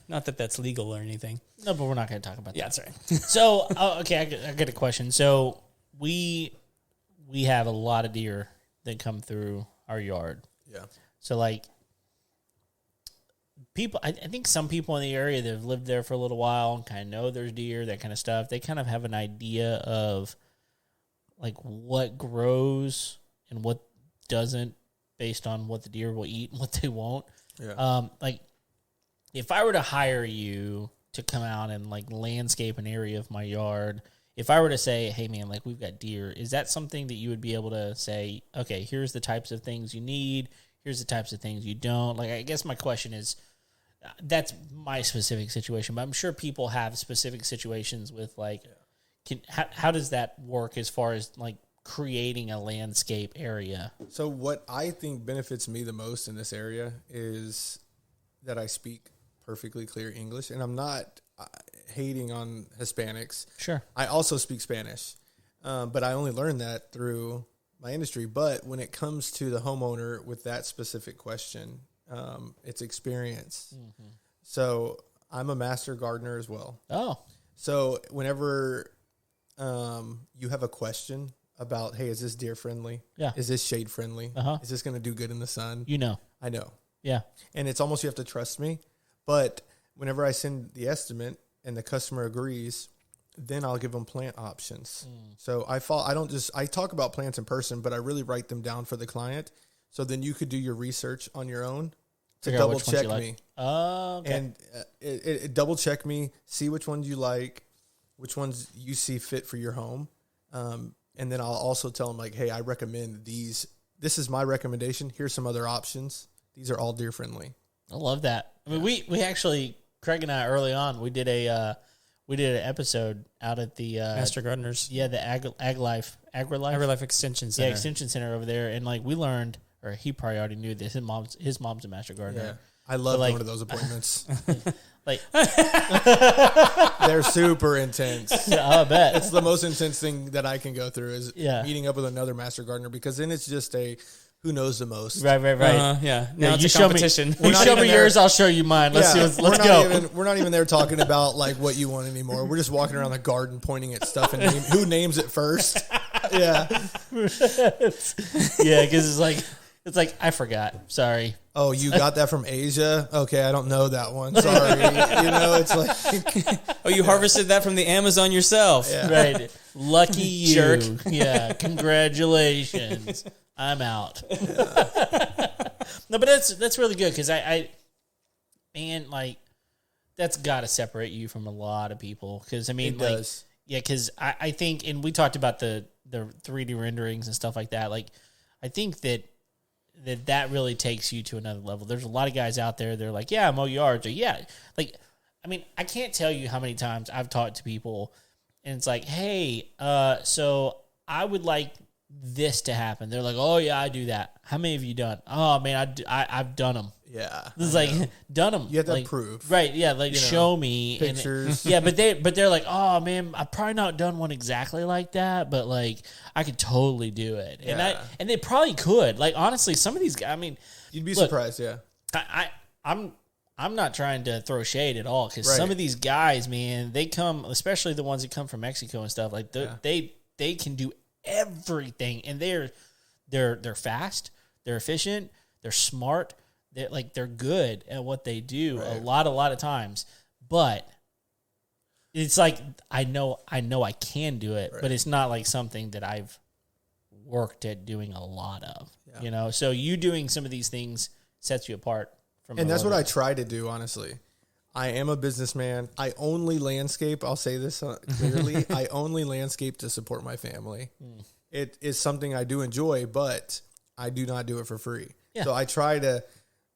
Not that that's legal or anything. No, but we're not going to talk about Yeah, that. that's right. So, okay, I get a question. So we have a lot of deer that come through our yard. Yeah. So, like, people, I think some people in the area that have lived there for a little while and kind of know there's deer, that kind of stuff, they kind of have an idea of, like, what grows and what doesn't based on what the deer will eat and what they won't. Yeah. Like, if I were to hire you to come out and, like, landscape an area of my yard, if I were to say, hey, man, like, we've got deer, is that something that you would be able to say, okay, here's the types of things you need, here's the types of things you don't? Like, I guess my question is, that's my specific situation, but I'm sure people have specific situations with, like, how does that work as far as, like, creating a landscape area? So what I think benefits me the most in this area is that I speak perfectly clear English, and I'm not hating on Hispanics. Sure. I also speak Spanish, but I only learned that through my industry. But when it comes to the homeowner with that specific question, it's experience. Mm-hmm. So I'm a master gardener as well. Oh. So whenever you have a question about, hey, is this deer friendly? Yeah. Is this shade friendly? Uh-huh. Is this going to do good in the sun? I know. Yeah. And it's almost, you have to trust me. But whenever I send the estimate and the customer agrees, then I'll give them plant options. So I talk about plants in person, but I really write them down for the client. So then you could do your research on your own to Figure out double which ones check you like. me. Oh, okay. And it double check me, see which ones you like, which ones you see fit for your home. And then I'll also tell them, like, hey, I recommend these. This is my recommendation. Here's some other options. These are all deer friendly. I love that. I mean, we actually, Craig and I, early on, we did an episode out at the Master Gardeners. Yeah, the AgriLife Extension Center. Yeah, Extension Center over there, and like we learned, or he probably already knew this. His mom's a master gardener. Yeah, I love like, going to those appointments. Like, they're super intense. I bet It's the most intense thing that I can go through is Yeah. meeting up with another master gardener, because then it's just a who knows the most. Right. Yeah. Now it's you a competition. You show me yours, I'll show you mine. Let's go. We're not even there talking about like what you want anymore. We're just walking around the garden pointing at stuff and who names it first. Yeah. Yeah, because it's like I forgot. Sorry. Oh, you got that from Asia? Okay, I don't know that one. Sorry. It's like Oh, you harvested that from the Amazon yourself. Yeah. Right. Lucky you. Jerk. Yeah. Congratulations. I'm out. Yeah. No, but that's really good because man, like that's got to separate you from a lot of people. Because I mean, it like, does. yeah, because I think, and we talked about the 3D renderings and stuff like that. Like, I think that really takes you to another level. There's a lot of guys out there. They're like, yeah, I mow yards, or yeah, like, I mean, I can't tell you how many times I've talked to people, and it's like, hey, so I would like this to happen. They're like, oh yeah, I do that. How many have you done? Oh man, I've done them. Yeah, it's like done them. You have to like, prove, right? Yeah, like show me pictures. And, yeah, but they're like, oh man, I've probably not done one exactly like that, but like I could totally do it, and they probably could. Like honestly, some of these guys, I mean, you'd be surprised. Yeah, I'm not trying to throw shade at all because some of these guys, man, they come, especially the ones that come from Mexico and stuff. Like they can do everything, and they're fast, they're efficient, they're smart. They're good at what they do a lot of times, but it's like I know I can do it, but it's not like something that I've worked at doing a lot of. So you doing some of these things sets you apart from. And that's what I try to do. Honestly, I am a businessman. I only landscape. I'll say this clearly. I only landscape to support my family. It is something I do enjoy, but I do not do it for free. Yeah. So I try to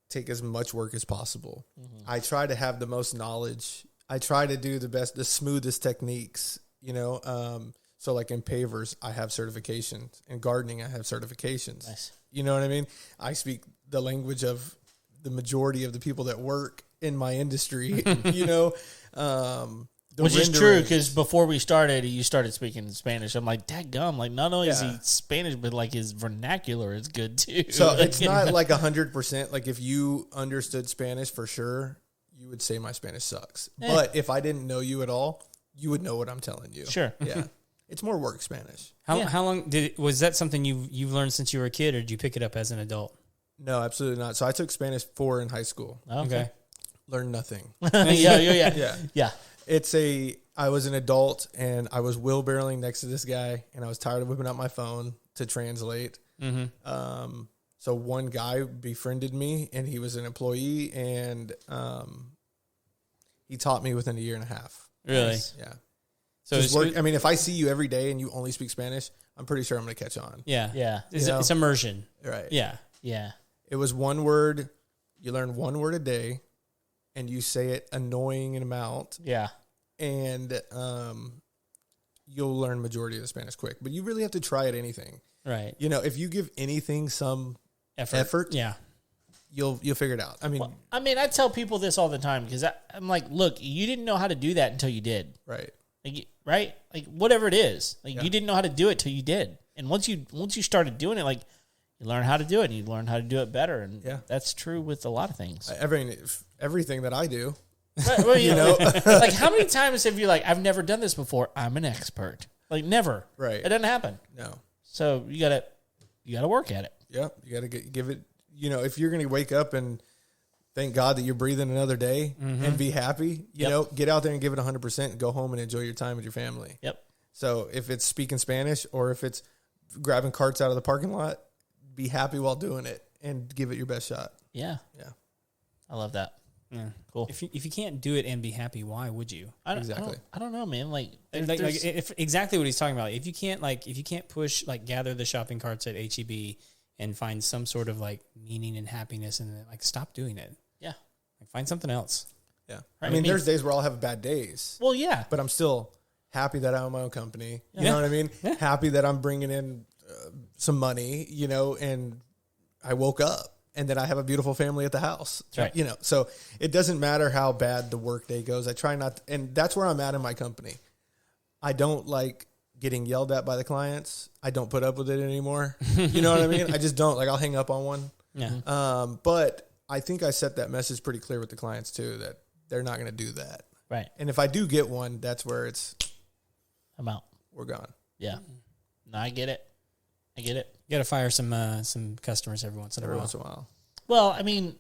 take as much work as possible. I try to have the most knowledge. I try to do the smoothest techniques, so like in pavers, I have certifications. In gardening, I have certifications. Nice. You know what I mean? I speak the language of the majority of the people that work in my industry, which is true because before we started, you started speaking Spanish. I'm like, dadgum, like not only is he Spanish, but like his vernacular is good too. So it's not like 100%. Like if you understood Spanish for sure, you would say my Spanish sucks. But if I didn't know you at all, you would know what I'm telling you. Sure. Yeah. It's more work Spanish. How long was that something you've learned since you were a kid, or did you pick it up as an adult? No, absolutely not. So I took Spanish 4 in high school. Okay. Learned nothing. Yeah. I was an adult and I was wheelbarrowing next to this guy and I was tired of whipping out my phone to translate. So one guy befriended me and he was an employee and he taught me within a year and a half. Really? Nice. Yeah. So if I see you every day and you only speak Spanish, I'm pretty sure I'm going to catch on. Yeah. Yeah. It's immersion. Right. Yeah. Yeah. It was one word. You learn one word a day and you say it annoying in amount. Yeah. And you'll learn majority of the Spanish quick. But you really have to try at anything. Right. If you give anything some effort, yeah, you'll figure it out. I mean, I tell people this all the time because I'm like, look, you didn't know how to do that until you did. Right. Like whatever it is, you didn't know how to do it till you did. And once you started doing it, like you learn how to do it and you learn how to do it better. And that's true with a lot of things. Everything that I do. Right, well, like how many times have you I've never done this before. I'm an expert. Like never. Right. It doesn't happen. No. So you gotta work at it. Yeah. You gotta give it. If you're gonna wake up and thank God that you're breathing another day and be happy, get out there and give it 100% and go home and enjoy your time with your family. Yep. So if it's speaking Spanish or if it's grabbing carts out of the parking lot, be happy while doing it and give it your best shot. Yeah. Yeah. I love that. Yeah. Cool. If you can't do it and be happy, why would you? Exactly. I don't know, man. If exactly what he's talking about. If you can't push gather the shopping carts at HEB and find some sort of meaning and happiness in it, stop doing it. Yeah. Find something else. Yeah. Right. I mean, there's days where I'll have bad days. Well, yeah. But I'm still happy that I own my own company. You know what I mean? Yeah. Happy that I'm bringing in some money, and I woke up. And then I have a beautiful family at the house. Right. So it doesn't matter how bad the work day goes. I try not, and that's where I'm at in my company. I don't like getting yelled at by the clients, I don't put up with it anymore. You know what I mean? I just don't. Like, I'll hang up on one. Yeah. But I think I set that message pretty clear with the clients too, that they're not going to do that. Right. And if I do get one, that's where I'm out. we're gone. Yeah. No, I get it. You got to fire some customers every once in a Every while. once in a while. Well, I mean,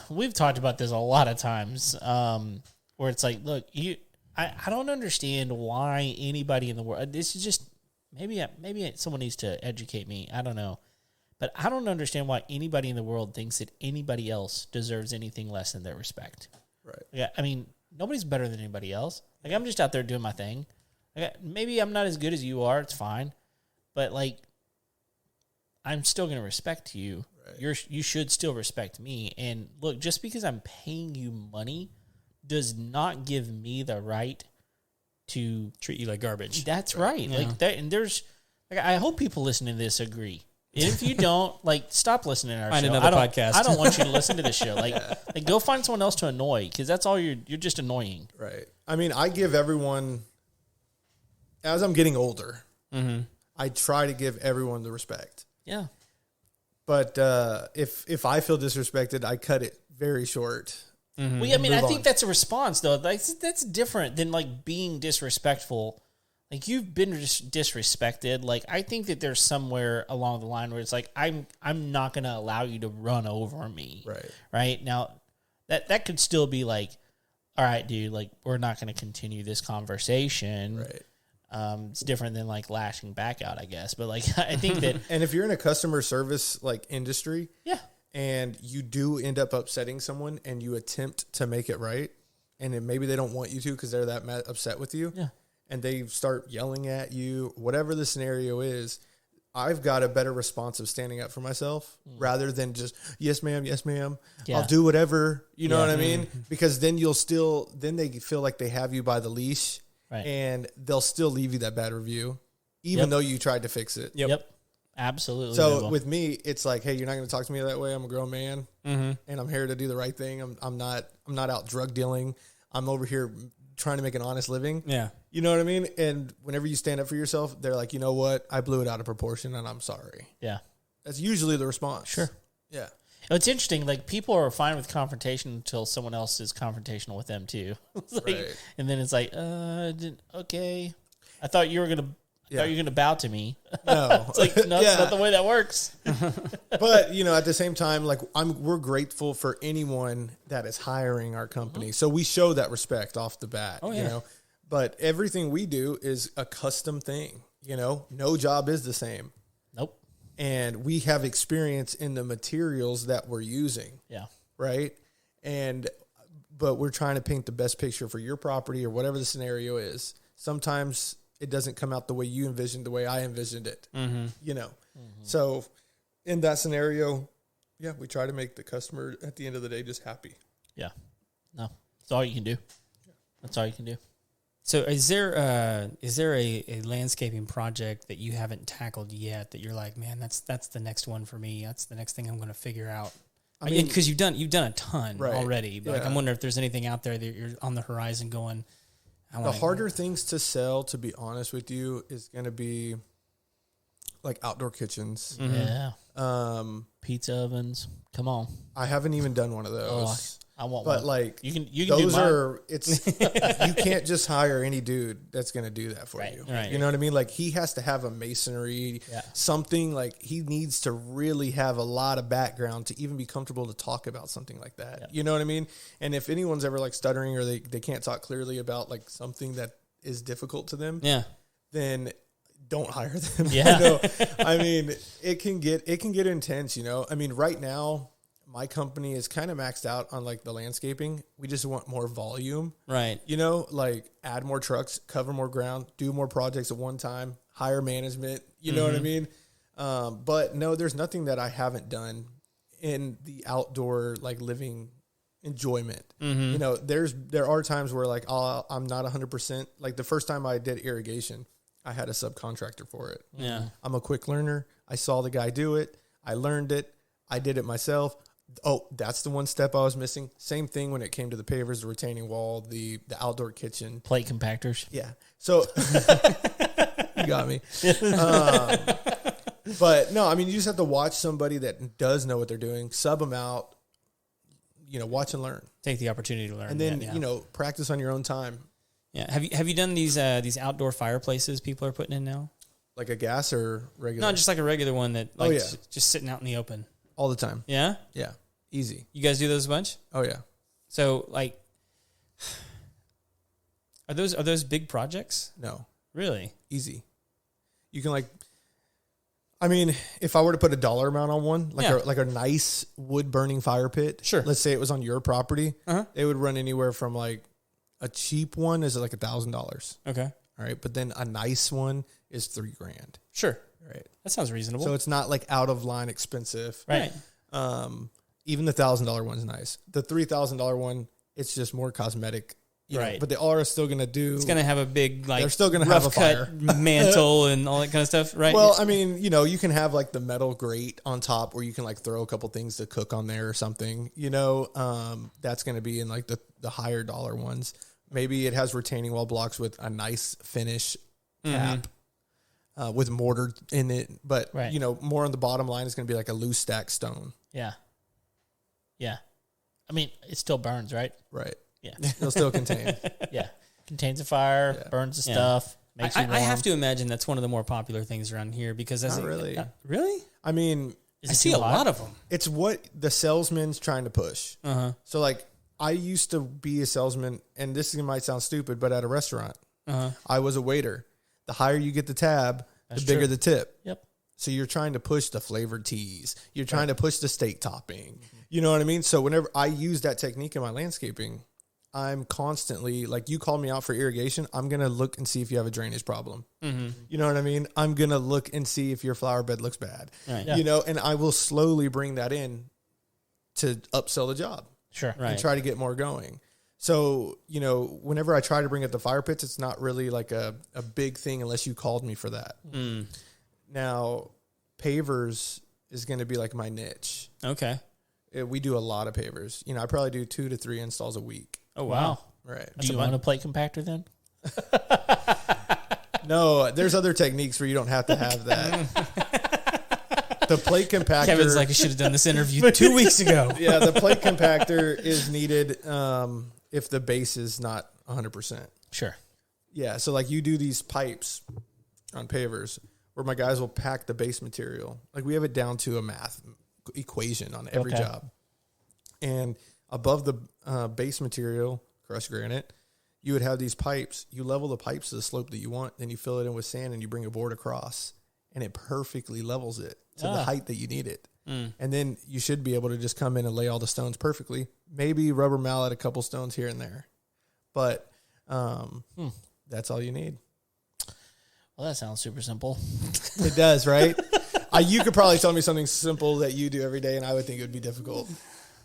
we've talked about this a lot of times, where it's like, look, I don't understand why anybody in the world. This is just maybe someone needs to educate me. I don't know, but I don't understand why anybody in the world thinks that anybody else deserves anything less than their respect. Right. Yeah, I mean, nobody's better than anybody else. Like, I'm just out there doing my thing. Maybe I'm not as good as you are. It's fine, but like, I'm still going to respect you. Right. You should still respect me. And look, just because I'm paying you money does not give me the right to treat you like garbage. That's right. Yeah. Like that, and there's, like, I hope people listening to this agree. If you don't, like, stop listening to our find show. Another podcast. I don't want you to listen to this show. Like, go find someone else to annoy, because that's all you're just annoying. Right. I mean, I give everyone, as I'm getting older, I try to give everyone the respect. Yeah. But if I feel disrespected, I cut it very short. Well, I mean, I think on. that's a response, though. Like, that's different than, like, being disrespectful. Like, you've been disrespected. Like, I think that there's somewhere along the line where it's like, I'm not going to allow you to run over me. Right. Right? Now, that could still be like, all right, dude, like, we're not going to continue this conversation. Right. It's different than, like, lashing back out, I guess. But, like, I think that... And if you're in a customer service, like, industry... Yeah. And you do end up upsetting someone and you attempt to make it right, and then maybe they don't want you to because they're that upset with you, and they start yelling at you, whatever the scenario is, I've got a better response of standing up for myself rather than just, yes, ma'am, I'll do whatever, you know what I mean? Because then then they feel like they have you by the leash, and they'll still leave you that bad review, even though you tried to fix it. Yep. Absolutely. So with me, it's like, hey, you're not going to talk to me that way. I'm a grown man, and I'm here to do the right thing. I'm not out drug dealing. I'm over here trying to make an honest living. Yeah, you know what I mean. And whenever you stand up for yourself, they're like, you know what? I blew it out of proportion, and I'm sorry. Yeah, that's usually the response. Sure. Yeah. It's interesting. Like, people are fine with confrontation until someone else is confrontational with them too. Like, and then it's like, okay, I thought you were gonna. Yeah. Are you going to bow to me? No. It's like, no, that's not the way that works. But, you know, at the same time, like, we're grateful for anyone that is hiring our company. So we show that respect off the bat, you know. But everything we do is a custom thing, you know. No job is the same. Nope. And we have experience in the materials that we're using. Yeah. Right? But we're trying to paint the best picture for your property or whatever the scenario is. Sometimes it doesn't come out the way you envisioned, the way I envisioned it, you know? So in that scenario, we try to make the customer at the end of the day just happy. Yeah. No, that's all you can do. That's all you can do. So is there a landscaping project that you haven't tackled yet that you're like, man, that's the next one for me. That's the next thing I'm going to figure out. I mean, because you've done a ton already, but like, I'm wondering if there's anything out there that you're on the horizon going, the harder things to sell, to be honest with you, is going to be like outdoor kitchens. Yeah. Pizza ovens. Come on. I haven't even done one of those. I want but one. Like, you can those do mine. You can't just hire any dude that's going to do that for you. Right. You know what I mean? Like, he has to have a masonry, something, like, he needs to really have a lot of background to even be comfortable to talk about something like that. Yeah. You know what I mean? And if anyone's ever like stuttering or they can't talk clearly about like something that is difficult to them, then don't hire them. Yeah. You know? I mean, it can get intense, you know? I mean, right now, my company is kind of maxed out on like the landscaping. We just want more volume. Right. You know, like add more trucks, cover more ground, do more projects at one time, hire management. You know what I mean? But no, there's nothing that I haven't done in the outdoor, like, living enjoyment. You know, there are times where like, I'm not 100%. Like the first time I did irrigation, I had a subcontractor for it. Yeah. I'm a quick learner. I saw the guy do it. I learned it. I did it myself. Oh, that's the one step I was missing. Same thing when it came to the pavers, the retaining wall, the outdoor kitchen. Plate compactors. Yeah. So You got me. But no, I mean, you just have to watch somebody that does know what they're doing, sub them out, watch and learn. Take the opportunity to learn. And then, practice on your own time. Yeah. Have you done these outdoor fireplaces people are putting in now? Like a gas or regular? No, just like a regular one that just sitting out in the open. All the time. Yeah? Yeah. Easy. You guys do those a bunch? Oh yeah. So like are those big projects? No. Really? Easy. You can if I were to put a dollar amount on one, like a nice wood burning fire pit. Sure. Let's say it was on your property. They would run anywhere from like a cheap one is like $1,000. Okay. All right. But then a nice one is $3,000. Sure. Right. That sounds reasonable. So it's not like out of line expensive. Right. Even the $1,000 one's nice. The $3,000 one, it's just more cosmetic. Right. But they are still going to do. It's going to have a big, they're still going to have a fire mantle and all that kind of stuff, right? Well, I mean, you can have like the metal grate on top where you can like throw a couple things to cook on there or something. That's going to be in like the higher dollar ones. Maybe it has retaining wall blocks with a nice finish cap. With mortar in it, but more on the bottom line is going to be like a loose stack stone. Yeah. Yeah. I mean, it still burns, right? Right. Yeah. It'll still contain. Yeah. Contains a fire, burns the stuff, makes you warm. I have to imagine that's one of the more popular things around here because Not really. Really? I mean, I see a lot of them. It's what the salesman's trying to push. So like I used to be a salesman, and this might sound stupid, but at a restaurant, I was a waiter. The higher you get the tab, the bigger the tip. Yep. So you're trying to push the flavored teas. You're trying to push the steak topping. You know what I mean? So whenever I use that technique in my landscaping, I'm constantly, like you called me out for irrigation, I'm going to look and see if you have a drainage problem. You know what I mean? I'm going to look and see if your flower bed looks bad. Right. Yeah. And I will slowly bring that in to upsell the job. Sure. Right. And try to get more going. So, whenever I try to bring up the fire pits, it's not really like a big thing unless you called me for that. Now, pavers is going to be like my niche. Okay. We do a lot of pavers. I probably do 2 to 3 installs a week. Oh, wow. Right. Do you own a plate compactor then? No, there's other techniques where you don't have to have that. The plate compactor. Kevin's like, I should have done this interview 2 weeks ago. Yeah, the plate compactor is needed if the base is not 100%. Sure. Yeah, so like you do these pipes on pavers where my guys will pack the base material. Like we have it down to a math equation on every job. And above the base material, crushed granite, you would have these pipes. You level the pipes to the slope that you want, then you fill it in with sand and you bring a board across, and it perfectly levels it to the height that you need it. And then you should be able to just come in and lay all the stones perfectly. Maybe rubber mallet a couple stones here and there. But that's all you need. Well, that sounds super simple. It does, right? You could probably tell me something simple that you do every day, and I would think it would be difficult.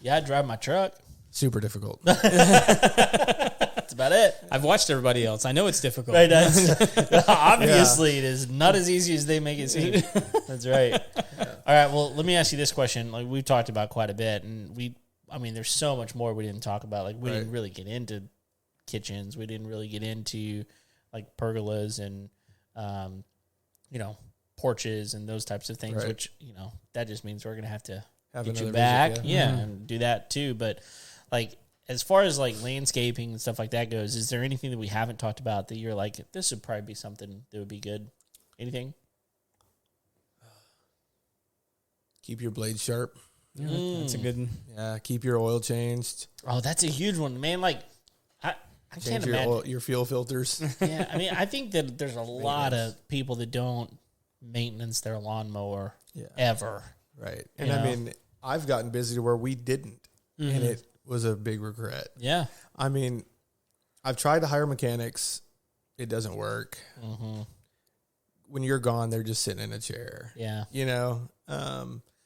Yeah, I drive my truck. Super difficult. That's about it. I've watched everybody else. I know it's difficult. Right, obviously, it is not as easy as they make it seem. That's right. All right, well, let me ask you this question. Like we've talked about quite a bit, and there's so much more we didn't talk about. Like we didn't really get into kitchens. We didn't really get into like pergolas and porches and those types of things, which, that just means we're going to have to get you back. Visit, and do that too. But like, as far as like landscaping and stuff like that goes, is there anything that we haven't talked about that you're like, this would probably be something that would be good? Anything? Keep your blades sharp. That's a good one. Yeah, keep your oil changed. Oh, that's a huge one, man. Like, I can't Change imagine. your fuel filters. Yeah, I think that there's a lot of people that don't maintenance their lawnmower ever. Right. And I've gotten busy to where we didn't, and it was a big regret. Yeah. I've tried to hire mechanics. It doesn't work. When you're gone, they're just sitting in a chair. Yeah.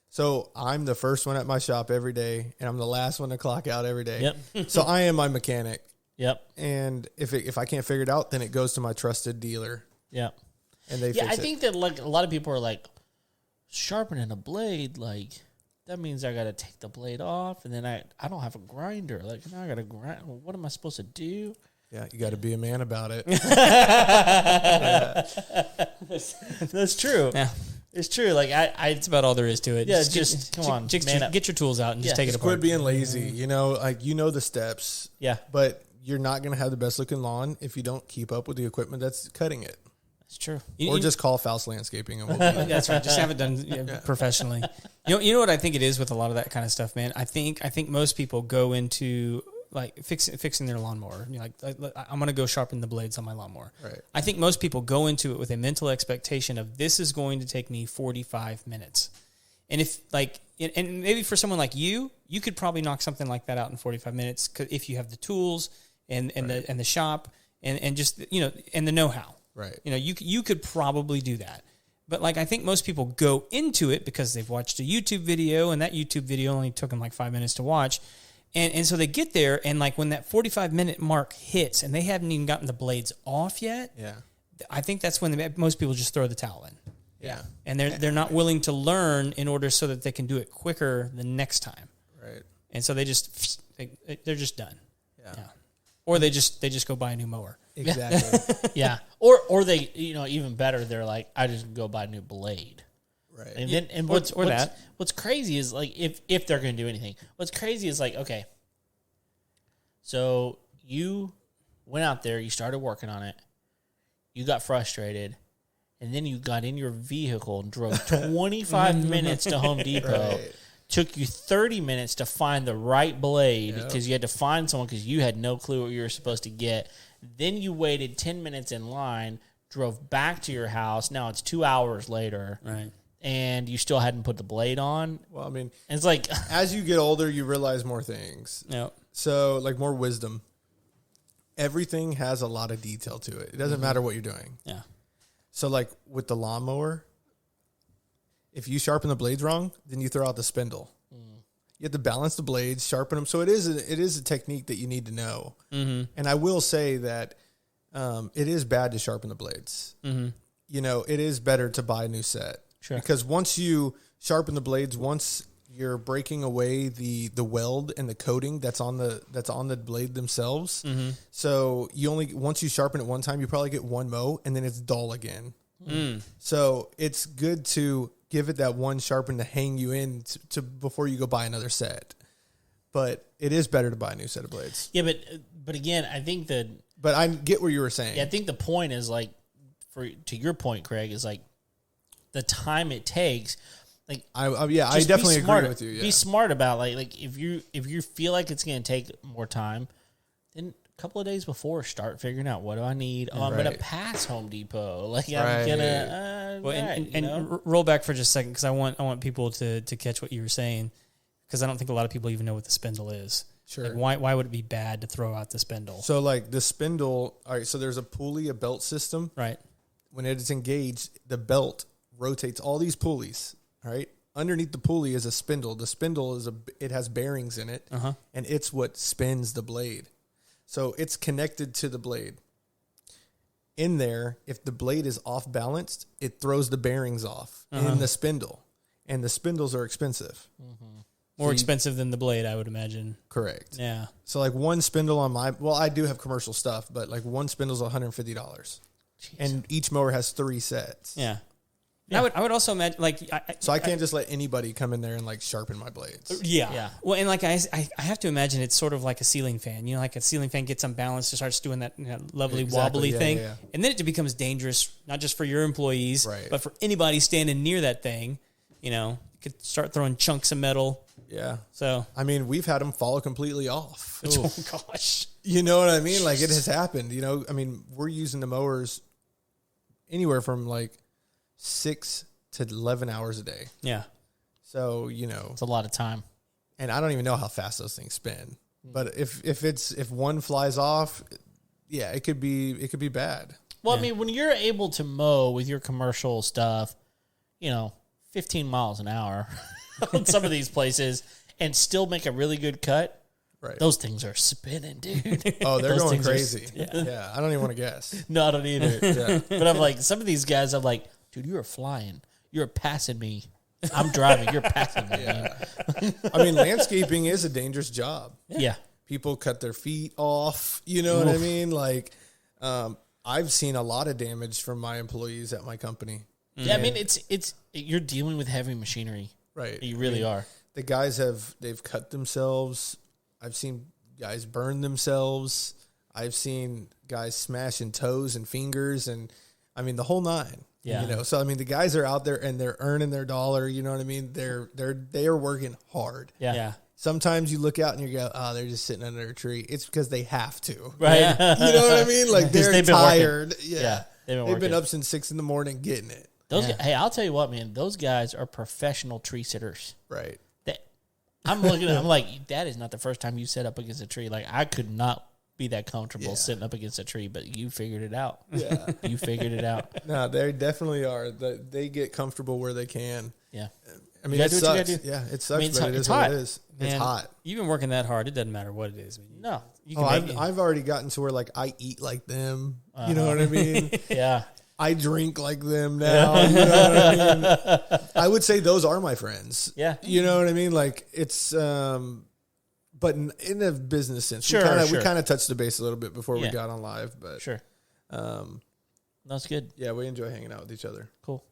So I'm the first one at my shop every day, and I'm the last one to clock out every day. Yep. So I am my mechanic. Yep. And if I can't figure it out, then it goes to my trusted dealer. Yep. And they Yeah, fix I think that like a lot of people are like, sharpening a blade, like that means I got to take the blade off, and then I don't have a grinder. Like now I got to grind. What am I supposed to do? Yeah, you got to be a man about it. That's true. Yeah. It's true. Like It's about all there is to it. Yeah, come on, man up. Get your tools out and just take it Just apart. quit being lazy. You know, like the steps. Yeah. But you're not going to have the best looking lawn if you don't keep up with the equipment that's cutting it. It's true. Or just call Faust Landscaping and we'll do That's right. Just have it done professionally. You know what I think it is with a lot of that kind of stuff, man. I think most people go into like fixing their lawnmower. You know, like I'm going to go sharpen the blades on my lawnmower. Right. I think most people go into it with a mental expectation of this is going to take me 45 minutes. And if and maybe for someone like you could probably knock something like that out in 45 minutes if you have the tools and the shop and just and the know-how. Right. You could probably do that. But I think most people go into it because they've watched a YouTube video and that YouTube video only took them like 5 minutes to watch. And so they get there and when that 45-minute mark hits and they haven't even gotten the blades off yet. Yeah. I think that's when most people just throw the towel in. Yeah. And they're not willing to learn in order so that they can do it quicker the next time. Right. And so they're just done. Yeah. Or they just go buy a new mower. Exactly. Yeah. Or they, even better, they're like, I just go buy a new blade. Right. And then what's crazy is if they're going to do anything, what's crazy is okay. So you went out there, you started working on it, you got frustrated, and then you got in your vehicle and drove 25 minutes to Home Depot. Right. Took you 30 minutes to find the right blade because you had to find someone because you had no clue what you were supposed to get. Then you waited 10 minutes in line, drove back to your house. Now it's 2 hours later. Right. And you still hadn't put the blade on. Well, I mean, and it's like as you get older, you realize more things. Yep. So, more wisdom. Everything has a lot of detail to it. It doesn't matter what you're doing. Yeah. So, with the lawnmower, if you sharpen the blades wrong, then you throw out the spindle. You have to balance the blades, sharpen them. So it is a technique that you need to know. Mm-hmm. And I will say that it is bad to sharpen the blades. Mm-hmm. It is better to buy a new set. Sure. Because once you sharpen the blades, once you're breaking away the weld and the coating that's on the blade themselves. Mm-hmm. So once you sharpen it one time, you probably get one mow and then it's dull again. Mm. So it's good to give it that one sharpen to hang you in to before you go buy another set. But it is better to buy a new set of blades. Yeah, but again, I think But I get what you were saying. Yeah, I think the point is to your point, Craig, is the time it takes. I definitely agree with you. Yeah. Be smart about if you feel like it's going to take more time, then a couple of days before, start figuring out what do I need. Oh, I'm going to pass Home Depot. I'm gonna. And roll back for just a second because I want people to catch what you were saying because I don't think a lot of people even know what the spindle is. Sure. Why would it be bad to throw out the spindle? So the spindle. All right. So there's a pulley, a belt system. Right. When it is engaged, the belt rotates all these pulleys. All right. Underneath the pulley is a spindle. The spindle it has bearings in it, and it's what spins the blade. So it's connected to the blade. In there, if the blade is off balanced, it throws the bearings off in the spindle, and the spindles are expensive. Mm-hmm. More expensive than the blade, I would imagine. Correct. Yeah. So one spindle on I do have commercial stuff, but one spindle is $150, and each mower has 3 sets. Yeah. Yeah. I would also imagine so I can't just let anybody come in there and sharpen my blades. Yeah. Well, and I have to imagine it's sort of like a ceiling fan. A ceiling fan gets unbalanced, it starts doing that lovely wobbly thing, and then it becomes dangerous not just for your employees, but for anybody standing near that thing. You could start throwing chunks of metal. Yeah. So we've had them fall completely off. Oh gosh. You know what I mean? It has happened. We're using the mowers anywhere from 6 to 11 hours a day. Yeah. So, it's a lot of time. And I don't even know how fast those things spin. But if one flies off, yeah, it could be bad. Well, I mean, when you're able to mow with your commercial stuff, 15 miles an hour on some of these places and still make a really good cut, right? Those things are spinning, dude. Oh, they're going crazy. Yeah, I don't even want to guess. No, I don't either. Yeah. But I'm some of these guys, I'm like, dude, you are flying. You're passing me. I'm driving. You're passing me. Yeah. Landscaping is a dangerous job. Yeah. People cut their feet off. You know what I mean? Like, I've seen a lot of damage from my employees at my company. Yeah, I mean, it's you're dealing with heavy machinery. Right. You really are. The guys they've cut themselves. I've seen guys burn themselves. I've seen guys smashing toes and fingers, and I mean the whole nine. Yeah. You know, so I mean the guys are out there and they're earning their dollar. You know what I mean? They are working hard. Yeah. Sometimes you look out and you go, oh, they're just sitting under a tree. It's because they have to. Right. Yeah. You know what I mean? Like they're tired. Yeah. They've been up since 6 a.m. getting it. Hey, I'll tell you what, man. Those guys are professional tree sitters. Right. I'm looking at I'm like, that is not the first time you set up against a tree. Like, I could not be that comfortable sitting up against a tree, but you figured it out. Yeah. You figured it out. No, they definitely are. They get comfortable where they can. Yeah. I mean, it sucks. Yeah, it sucks, but it is what it is. It's hot. You've been working that hard. It doesn't matter what it is. No. You can I've already gotten to where, like, I eat like them. You know what I mean? Yeah. I drink like them now. You know what I mean? I would say those are my friends. Yeah. You know what I mean? Like, it's, but in a business sense, Sure, we kind of touched the base a little bit before we got on live, but sure. That's good. Yeah, we enjoy hanging out with each other. Cool.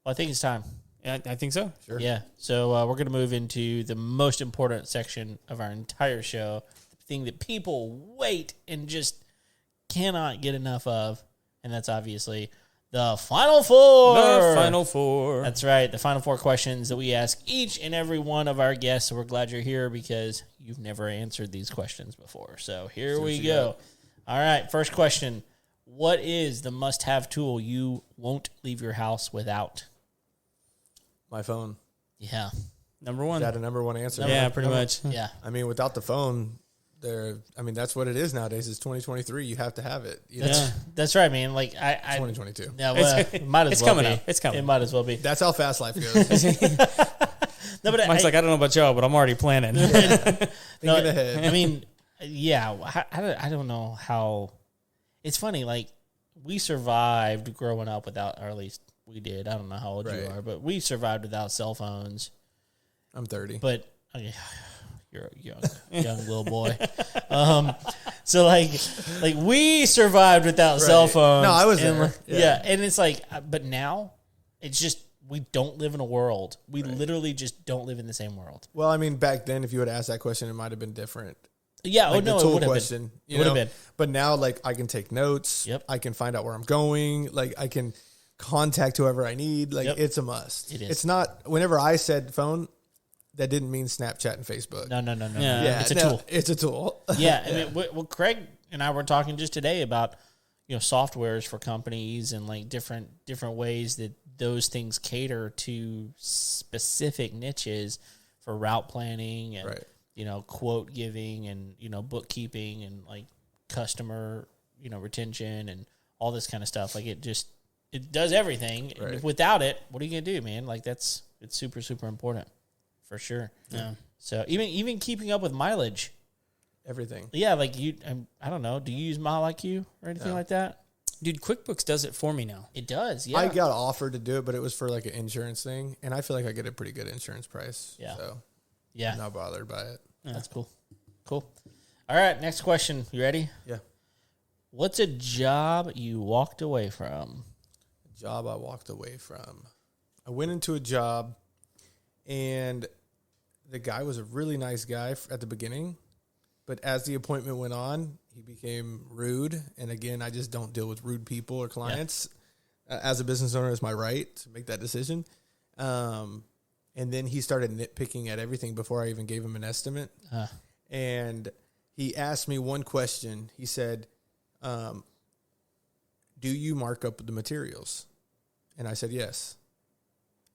Well, I think it's time. I think so. Sure. Yeah. So we're going to move into the most important section of our entire show, the thing that people wait and just cannot get enough of, and that's obviously the Final Four. The Final Four. That's right. The Final Four questions that we ask each and every one of our guests. So we're glad you're here because you've never answered these questions before. So here we go. All right. First question. What is the must-have tool you won't leave your house without? My phone. Yeah. Number one. Is that a number one answer? Yeah, pretty much. Yeah. I mean, without the phone, that's what it is nowadays. It's 2023. You have to have it. You know? That's right, man. Like, I 2022. Yeah, well, it might as it's well coming be. up. It's coming. It might as well be. That's how fast life goes. No, but Mike's like, I don't know about y'all, but I'm already planning. Thinking ahead. I mean, yeah, I don't know how. It's funny, like, we survived growing up without, or at least we did. I don't know how old you are, but we survived without cell phones. I'm 30. But okay, you're a young little boy. So like we survived without cell phones. No, I was and there. Yeah, and it's like, but now it's just we don't live in a world. We literally just don't live in the same world. Well, I mean, back then, if you had asked that question, it might have been different. Yeah, Like no, the tool it would have question. been. You It would have know? been. But now, like, I can take notes. Yep. I can find out where I'm going. Like, I can contact whoever I need. Like, Yep. it's a must. It is. It's not, whenever I said phone, that didn't mean Snapchat and Facebook. No. Yeah. Yeah, It's a tool. It's a tool. Yeah, I mean, well, Craig and I were talking just today about softwares for companies and like different ways that those things cater to specific niches for route planning and quote giving and bookkeeping and like customer retention and all this kind of stuff. Like it does everything. Right. And without it, what are you gonna do, man? Like it's super important for sure. Yeah. So even keeping up with mileage. Everything. Yeah, like I don't know. Do you use Mile IQ or anything like that? Dude, QuickBooks does it for me now. It does. Yeah, I got offered to do it, but it was for like an insurance thing, and I feel like I get a pretty good insurance price. Yeah. So yeah, I'm not bothered by it. that's cool. Cool. All right, next question. You ready? Yeah. What's a job you walked away from? Job I walked away from. I went into a job, and the guy was a really nice guy at the beginning, but as the appointment went on, he became rude. And again, I just don't deal with rude people or clients. As a business owner, it's my right to make that decision. And then he started nitpicking at everything before I even gave him an estimate. And he asked me one question. He said, do you mark up the materials? And I said, yes.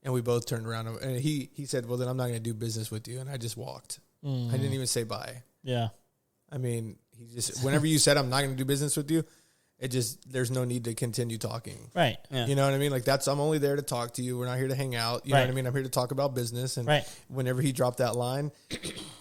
And we both turned around, and he said, well, then I'm not going to do business with you. And I just walked. I didn't even say bye. Yeah. I mean, he just, whenever you said I'm not going to do business with you, there's no need to continue talking. Right. Yeah. You know what I mean? Like I'm only there to talk to you. We're not here to hang out. You know what I mean? I'm here to talk about business. And whenever he dropped that line,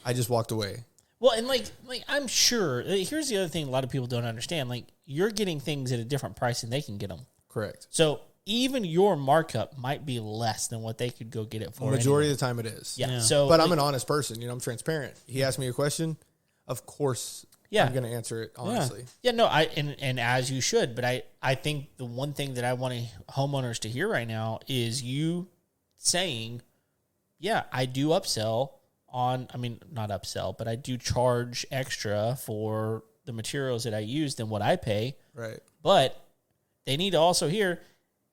I just walked away. Well, and like I'm sure, here's the other thing a lot of people don't understand. Like, you're getting things at a different price than they can get them. Correct. So even your markup might be less than what they could go get it for. The majority of the time it is. Yeah. So, but I'm an honest person. I'm transparent. He asked me a question. of course, Yeah. I'm going to answer it honestly. Yeah, no, and as you should, but I think the one thing that I want homeowners to hear right now is you saying, yeah, I do upsell not upsell, but I do charge extra for the materials that I use than what I pay. Right. But they need to also hear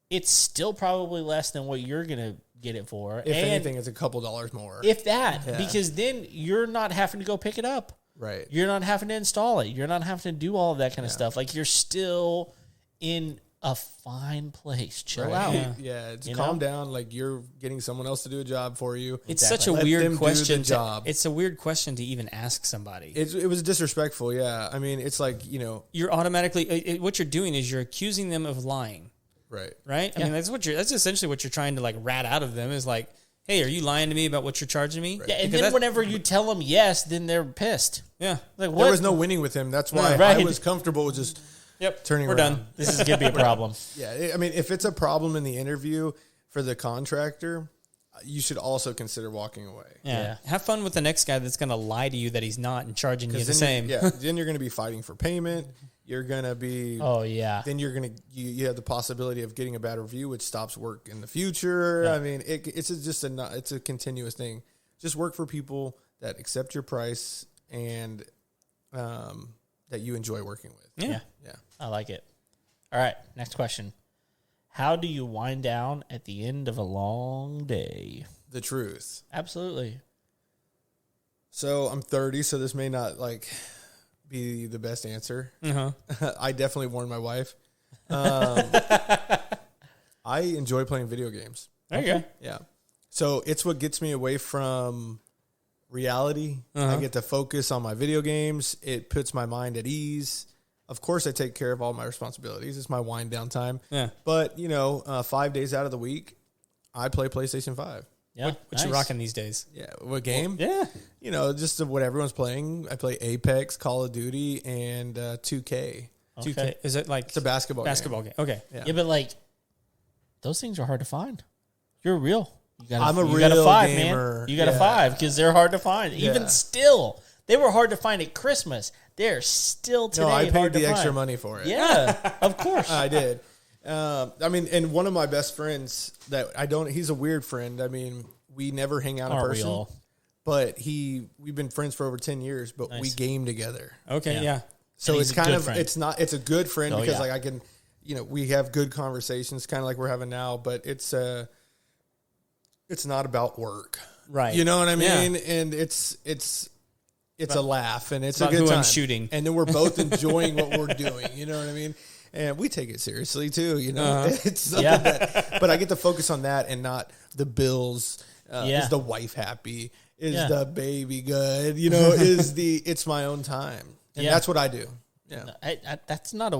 it's still probably less than what you're going to get it for. If anything, it's a couple dollars more. If that, because then you're not having to go pick it up. Right. You're not having to install it. You're not having to do all of that kind of stuff. Like, you're still in a fine place. Chill out. Yeah. Calm down. Like, you're getting someone else to do a job for you. It's such a Let them weird do question. the job. It's a weird question to even ask somebody. It was disrespectful. Yeah. I mean, it's like, You're automatically what you're doing is you're accusing them of lying. Right. Right. I mean, that's essentially what you're trying to like rat out of them is like, hey, are you lying to me about what you're charging me? Right. Yeah, and then whenever you tell them yes, then they're pissed. Yeah. Like, what? There was no winning with him. That's why Right. I was comfortable with just turning we're around. done. This is going to be a problem. Yeah. I mean, if it's a problem in the interview for the contractor, you should also consider walking away. Yeah. Have fun with the next guy that's going to lie to you that he's not and charging you the same. Then you're going to be fighting for payment. You're going to be. Oh, yeah. Then you're going to. You have the possibility of getting a bad review, which stops work in the future. Yeah. I mean, it's just it's a continuous thing. Just work for people that accept your price and that you enjoy working with. Yeah. Yeah. I like it. All right. Next question. How do you wind down at the end of a long day? The truth. Absolutely. So I'm 30, so this may not be the best answer. I definitely warned my wife. I enjoy playing video games. There you go. Yeah. So it's what gets me away from reality. I get to focus on my video games. It puts my mind at ease. Of course, I take care of all my responsibilities. It's my wind down time. Yeah. But, 5 days out of the week, I play PlayStation 5. Yeah. What you rocking these days? Yeah. What game? Yeah. Just what everyone's playing. I play Apex, Call of Duty, and 2K. 2K. Is it like It's a basketball game. Okay. Yeah, but those things are hard to find. You're real. I'm a you got a real 5, gamer. man. You got a 5 because they're hard to find. Yeah. Even still, they were hard to find at Christmas. They're still today No, I paid hard to the extra find. money for it. Yeah, of course. I did. And one of my best friends he's a weird friend. I mean, we never hang out in Aren't we person. all? But we've been friends for over 10 years, but we Nice. game together. Okay. Yeah. So And it's he's a kind good of, friend. it's a good friend Oh, because yeah. I can, we have good conversations kind of like we're having now, but it's not about work. Right. You know what I Yeah. mean? And it's a laugh and it's a about good who time. I'm shooting. And then we're both enjoying what we're doing. You know what I mean? And we take it seriously too. It's something but I get to focus on that and not the bills. Is the wife happy? Is the baby good? It's my own time. And that's what I do. Yeah. That's not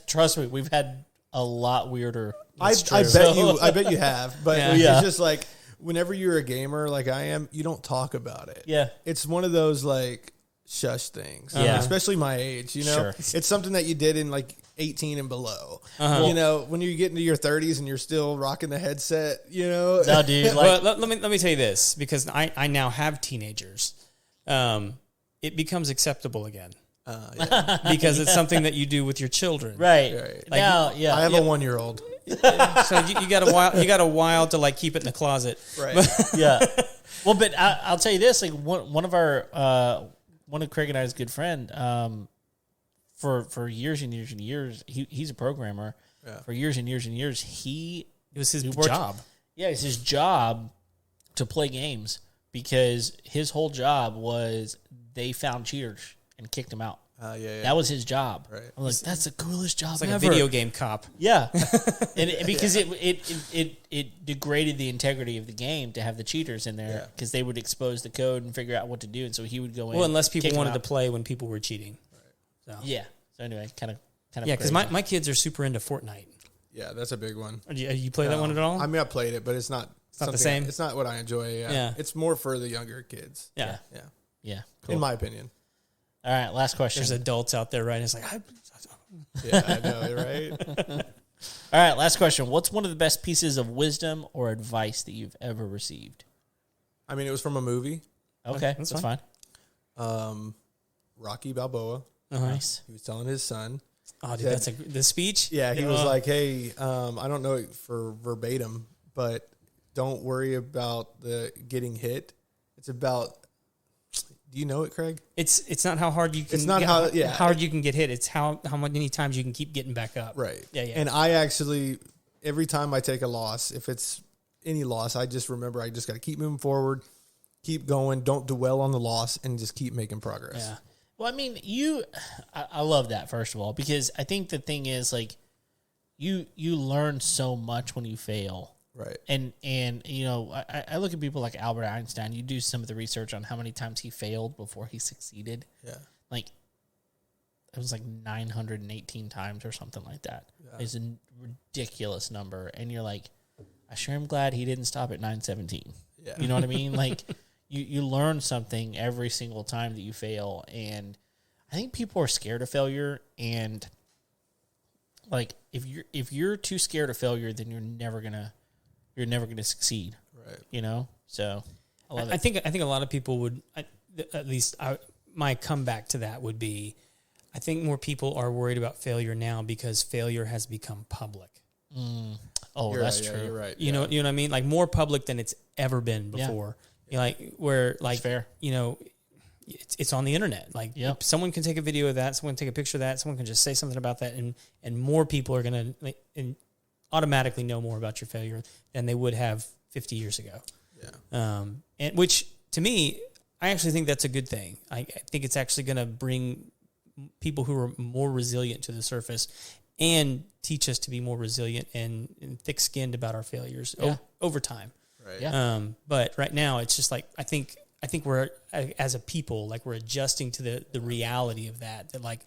trust me, we've had a lot weirder. I bet you have, but Yeah. it's just like whenever you're a gamer like I am, you don't talk about it. Yeah. It's one of those shush things. Yeah. Especially my age, Sure. It's something that you did in 18 and below. When you get into your 30s and you're still rocking the headset, No, dude. Well, let me tell you this because I now have teenagers. It becomes acceptable again because it's something that you do with your children. right. Now, yeah. I have a 1-year-old. So you got a while. You got a while to keep it in the closet. Right. Yeah. Well, but I'll tell you this: one of Craig and I's good friend, for years and years and years, he's a programmer. Yeah. For years and years and years, it was his job. Yeah, it's his job to play games because his whole job was they found cheaters and kicked them out. That was his job. Right. I'm like, that's the coolest job It's like ever. a video game cop. Yeah, and because it degraded the integrity of the game to have the cheaters in there because they would expose the code and figure out what to do, and so he would go in. Well, unless people kick 'em wanted to out. play when people were cheating. So anyway, kind of. Yeah, because my kids are super into Fortnite. Yeah, that's a big one. You play that one at all? I mean, I played it, but it's not not the same? It's not what I enjoy. Yeah. It's more for the younger kids. Yeah. Yeah, cool. In my opinion. All right, last question. There's adults out there, right? It's like, Yeah, I know, right? All right, last question. What's one of the best pieces of wisdom or advice that you've ever received? I mean, it was from a movie. Okay, that's that's fine. Rocky Balboa. Nice. He was telling his son. Oh, dude, the speech? Yeah, he was like, hey, I don't know it for verbatim, but don't worry about the getting hit. It's about, do you know it, Craig? It's not how hard you can. It's not how hard you can get hit. It's how many times you can keep getting back up. Right. Yeah. And I actually, every time I take a loss, if it's any loss, I just remember I just got to keep moving forward, keep going, don't dwell on the loss, and just keep making progress. Yeah. Well, I mean, I love that, first of all, because I think the thing is, like, you learn so much when you fail. Right. And you know, I look at people like Albert Einstein. You do some of the research on how many times he failed before he succeeded. Yeah. Like, it was like 918 times or something like that. Yeah. It's a ridiculous number. And you're like, I sure am glad he didn't stop at 917. Yeah. You know what I mean? Like, you learn something every single time that you fail. And I think people are scared of failure. And, like, if you're too scared of failure, then you're never gonna succeed. Right. You know? So I love it. I think a lot of people would, at least my comeback to that would be, I think more people are worried about failure now because failure has become public. Oh, that's true. Yeah, you're right. You know what I mean? Like, more public than it's ever been before. Yeah. You know, like, where, like, fair. You know, it's on the internet. Like, someone can take a video of that, someone can take a picture of that, someone can just say something about that, and more people are going to automatically know more about your failure than they would have 50 years ago. Yeah. And which, to me, I actually think that's a good thing. I think it's actually going to bring people who are more resilient to the surface and teach us to be more resilient and thick-skinned about our failures over time. Right. Yeah. But right now, it's just like, I think we're, as a people, like, we're adjusting to the reality of that like,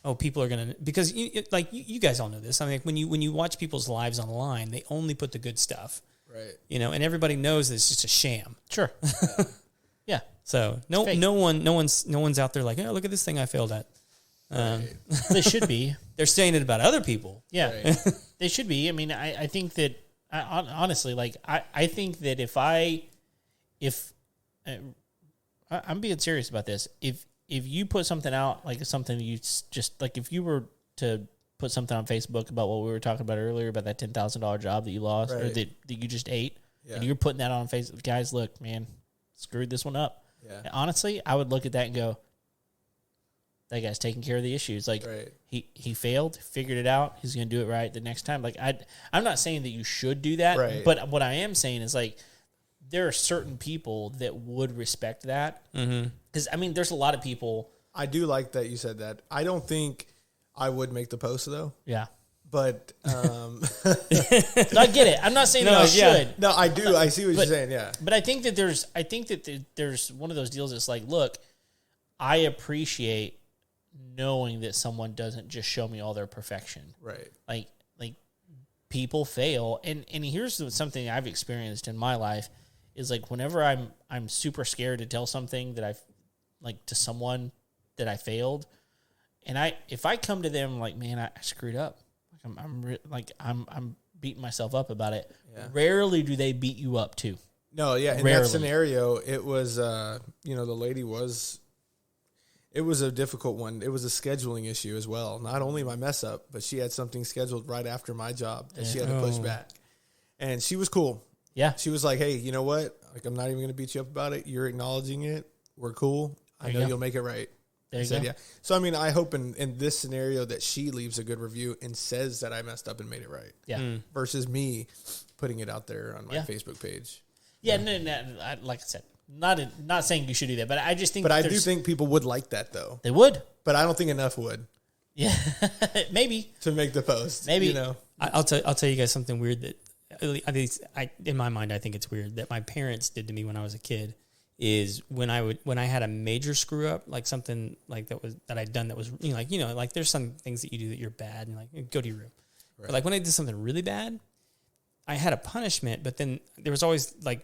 oh, people are going to, because you guys all know this. I mean, when you watch people's lives online, they only put the good stuff. Right. You know, and everybody knows that it's just a sham. Sure. Yeah. So no one's out there like, oh, look at this thing I failed at. They should be. They're saying it about other people. Yeah. Right. They should be. I mean, I think that, honestly, like, I think that I'm being serious about this. If you put something out, like something you just, like, if you were to put something on Facebook about what we were talking about earlier, about that $10,000 job that you lost, or that you just ate, and you're putting that on Facebook, guys, look, man, screwed this one up. Yeah. And honestly, I would look at that and go, that guy's taking care of the issues. Like, he failed, figured it out. He's going to do it right the next time. Like, I'm not saying that you should do that, but what I am saying is, like, there are certain people that would respect that. Because, I mean, there's a lot of people. I do like that you said that. I don't think I would make the post, though. Yeah. But I get it. I'm not saying that I should. No, I do. I see what you're saying, yeah. But I think that there's one of those deals that's like, look, I appreciate knowing that someone doesn't just show me all their perfection. Right. Like people fail. And here's something I've experienced in my life is, like, whenever I'm super scared to tell something that to someone that I failed, and if I come to them like, man, I screwed up. I'm beating myself up about it. Yeah. Rarely do they beat you up too. No, yeah. In that scenario, it was, the lady it was a difficult one. It was a scheduling issue as well. Not only my mess up, but she had something scheduled right after my job that she had to push back. And she was cool. Yeah. She was like, hey, you know what? Like, I'm not even going to beat you up about it. You're acknowledging it. We're cool. I know you'll make it right. There you go. Yeah. So, I mean, I hope in this scenario that she leaves a good review and says that I messed up and made it right. Yeah. Versus me putting it out there on my Facebook page. Yeah. No, like I said, not saying you should do that, but I just think. But I do think people would like that, though. They would. But I don't think enough would. Yeah. Maybe. To make the post. Maybe. You know. I'll tell you guys something weird that, in my mind, I think it's weird that my parents did to me when I was a kid. Is when I had a major screw up, like something like that I'd done that was, like there's some things that you do that you're bad and like go to your room. Right. But like when I did something really bad, I had a punishment, but then there was always like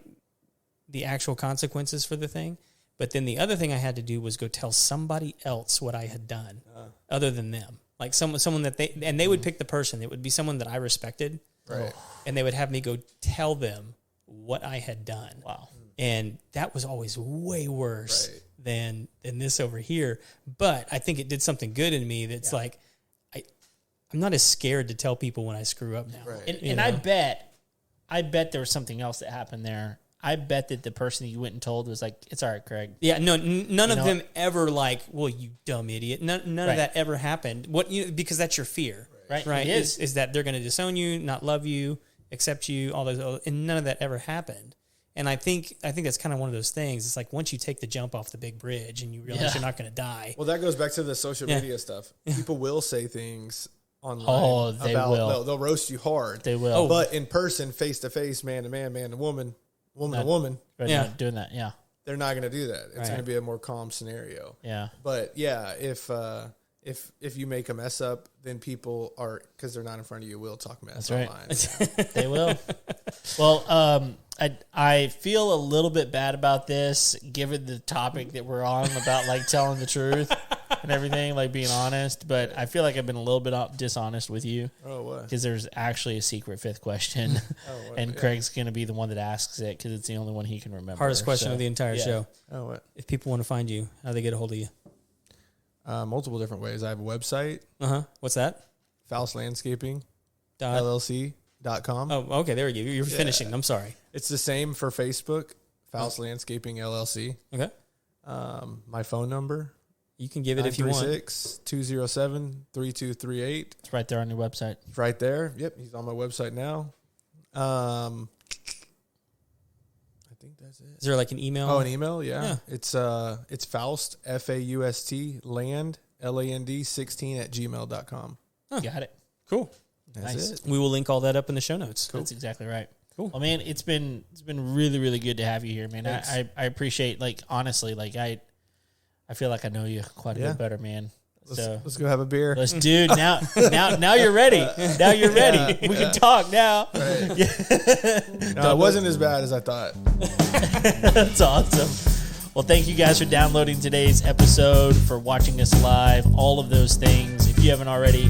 the actual consequences for the thing. But then the other thing I had to do was go tell somebody else what I had done other than them. Like someone that they would pick the person. It would be someone that I respected. Right. And they would have me go tell them what I had done. Wow. And that was always way worse than this over here. But I think it did something good in me. That's like, I'm not as scared to tell people when I screw up now. Right. And I bet there was something else that happened there. I bet that the person you went and told was like, "It's all right, Craig." Yeah, no, none of them ever like, "Well, you dumb idiot." None of that ever happened. Because that's your fear, right? Is that they're going to disown you, not love you, accept you, all those, and none of that ever happened. And I think that's kind of one of those things. It's like once you take the jump off the big bridge and you realize you're not going to die. Well, that goes back to the social media stuff. People will say things online. Oh, they will. They'll roast you hard. They will. But in person, face to face, man to man, man to woman to woman, not doing that. Yeah, they're not going to do that. It's going to be a more calm scenario. Yeah. But yeah, if you make a mess up, then people are, because they're not in front of you, will talk mess online. They will. Well, I feel a little bit bad about this, given the topic that we're on about like telling the truth and everything, like being honest. But I feel like I've been a little bit dishonest with you. Oh, what? Because there's actually a secret fifth question, and Craig's going to be the one that asks it because it's the only one he can remember. Hardest question of the entire show. Oh, what? If people want to find you, how do they get a hold of you? Multiple different ways. I have a website. What's that? Faust Landscaping. LLC.com. Oh, okay. There we go. You're finishing. I'm sorry. It's the same for Facebook. Faust Landscaping LLC. Okay. My phone number. You can give it if you want. 936-207-3238. It's right there on your website. It's right there. Yep. He's on my website now. I think that's it. Is there like an email? Oh, an email? Yeah. It's Faust, Faust, land, LAND 16@gmail.com. Got it. Cool. That's it. We will link all that up in the show notes. That's exactly right. Cool. Well, man, it's been really, really good to have you here, man. I appreciate, like, honestly, like I feel like I know you quite a bit better, man. Let's go have a beer. Dude, now you're ready. Now you're ready. We can talk now. Right. No, it wasn't as bad as I thought. That's awesome. Well, thank you guys for downloading today's episode, for watching us live, all of those things. If you haven't already,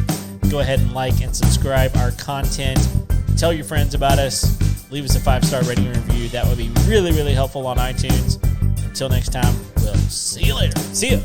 go ahead and like and subscribe our content. Tell your friends about us. Leave us a 5-star rating and review. That would be really, really helpful on iTunes. Until next time, we'll see you later. See ya.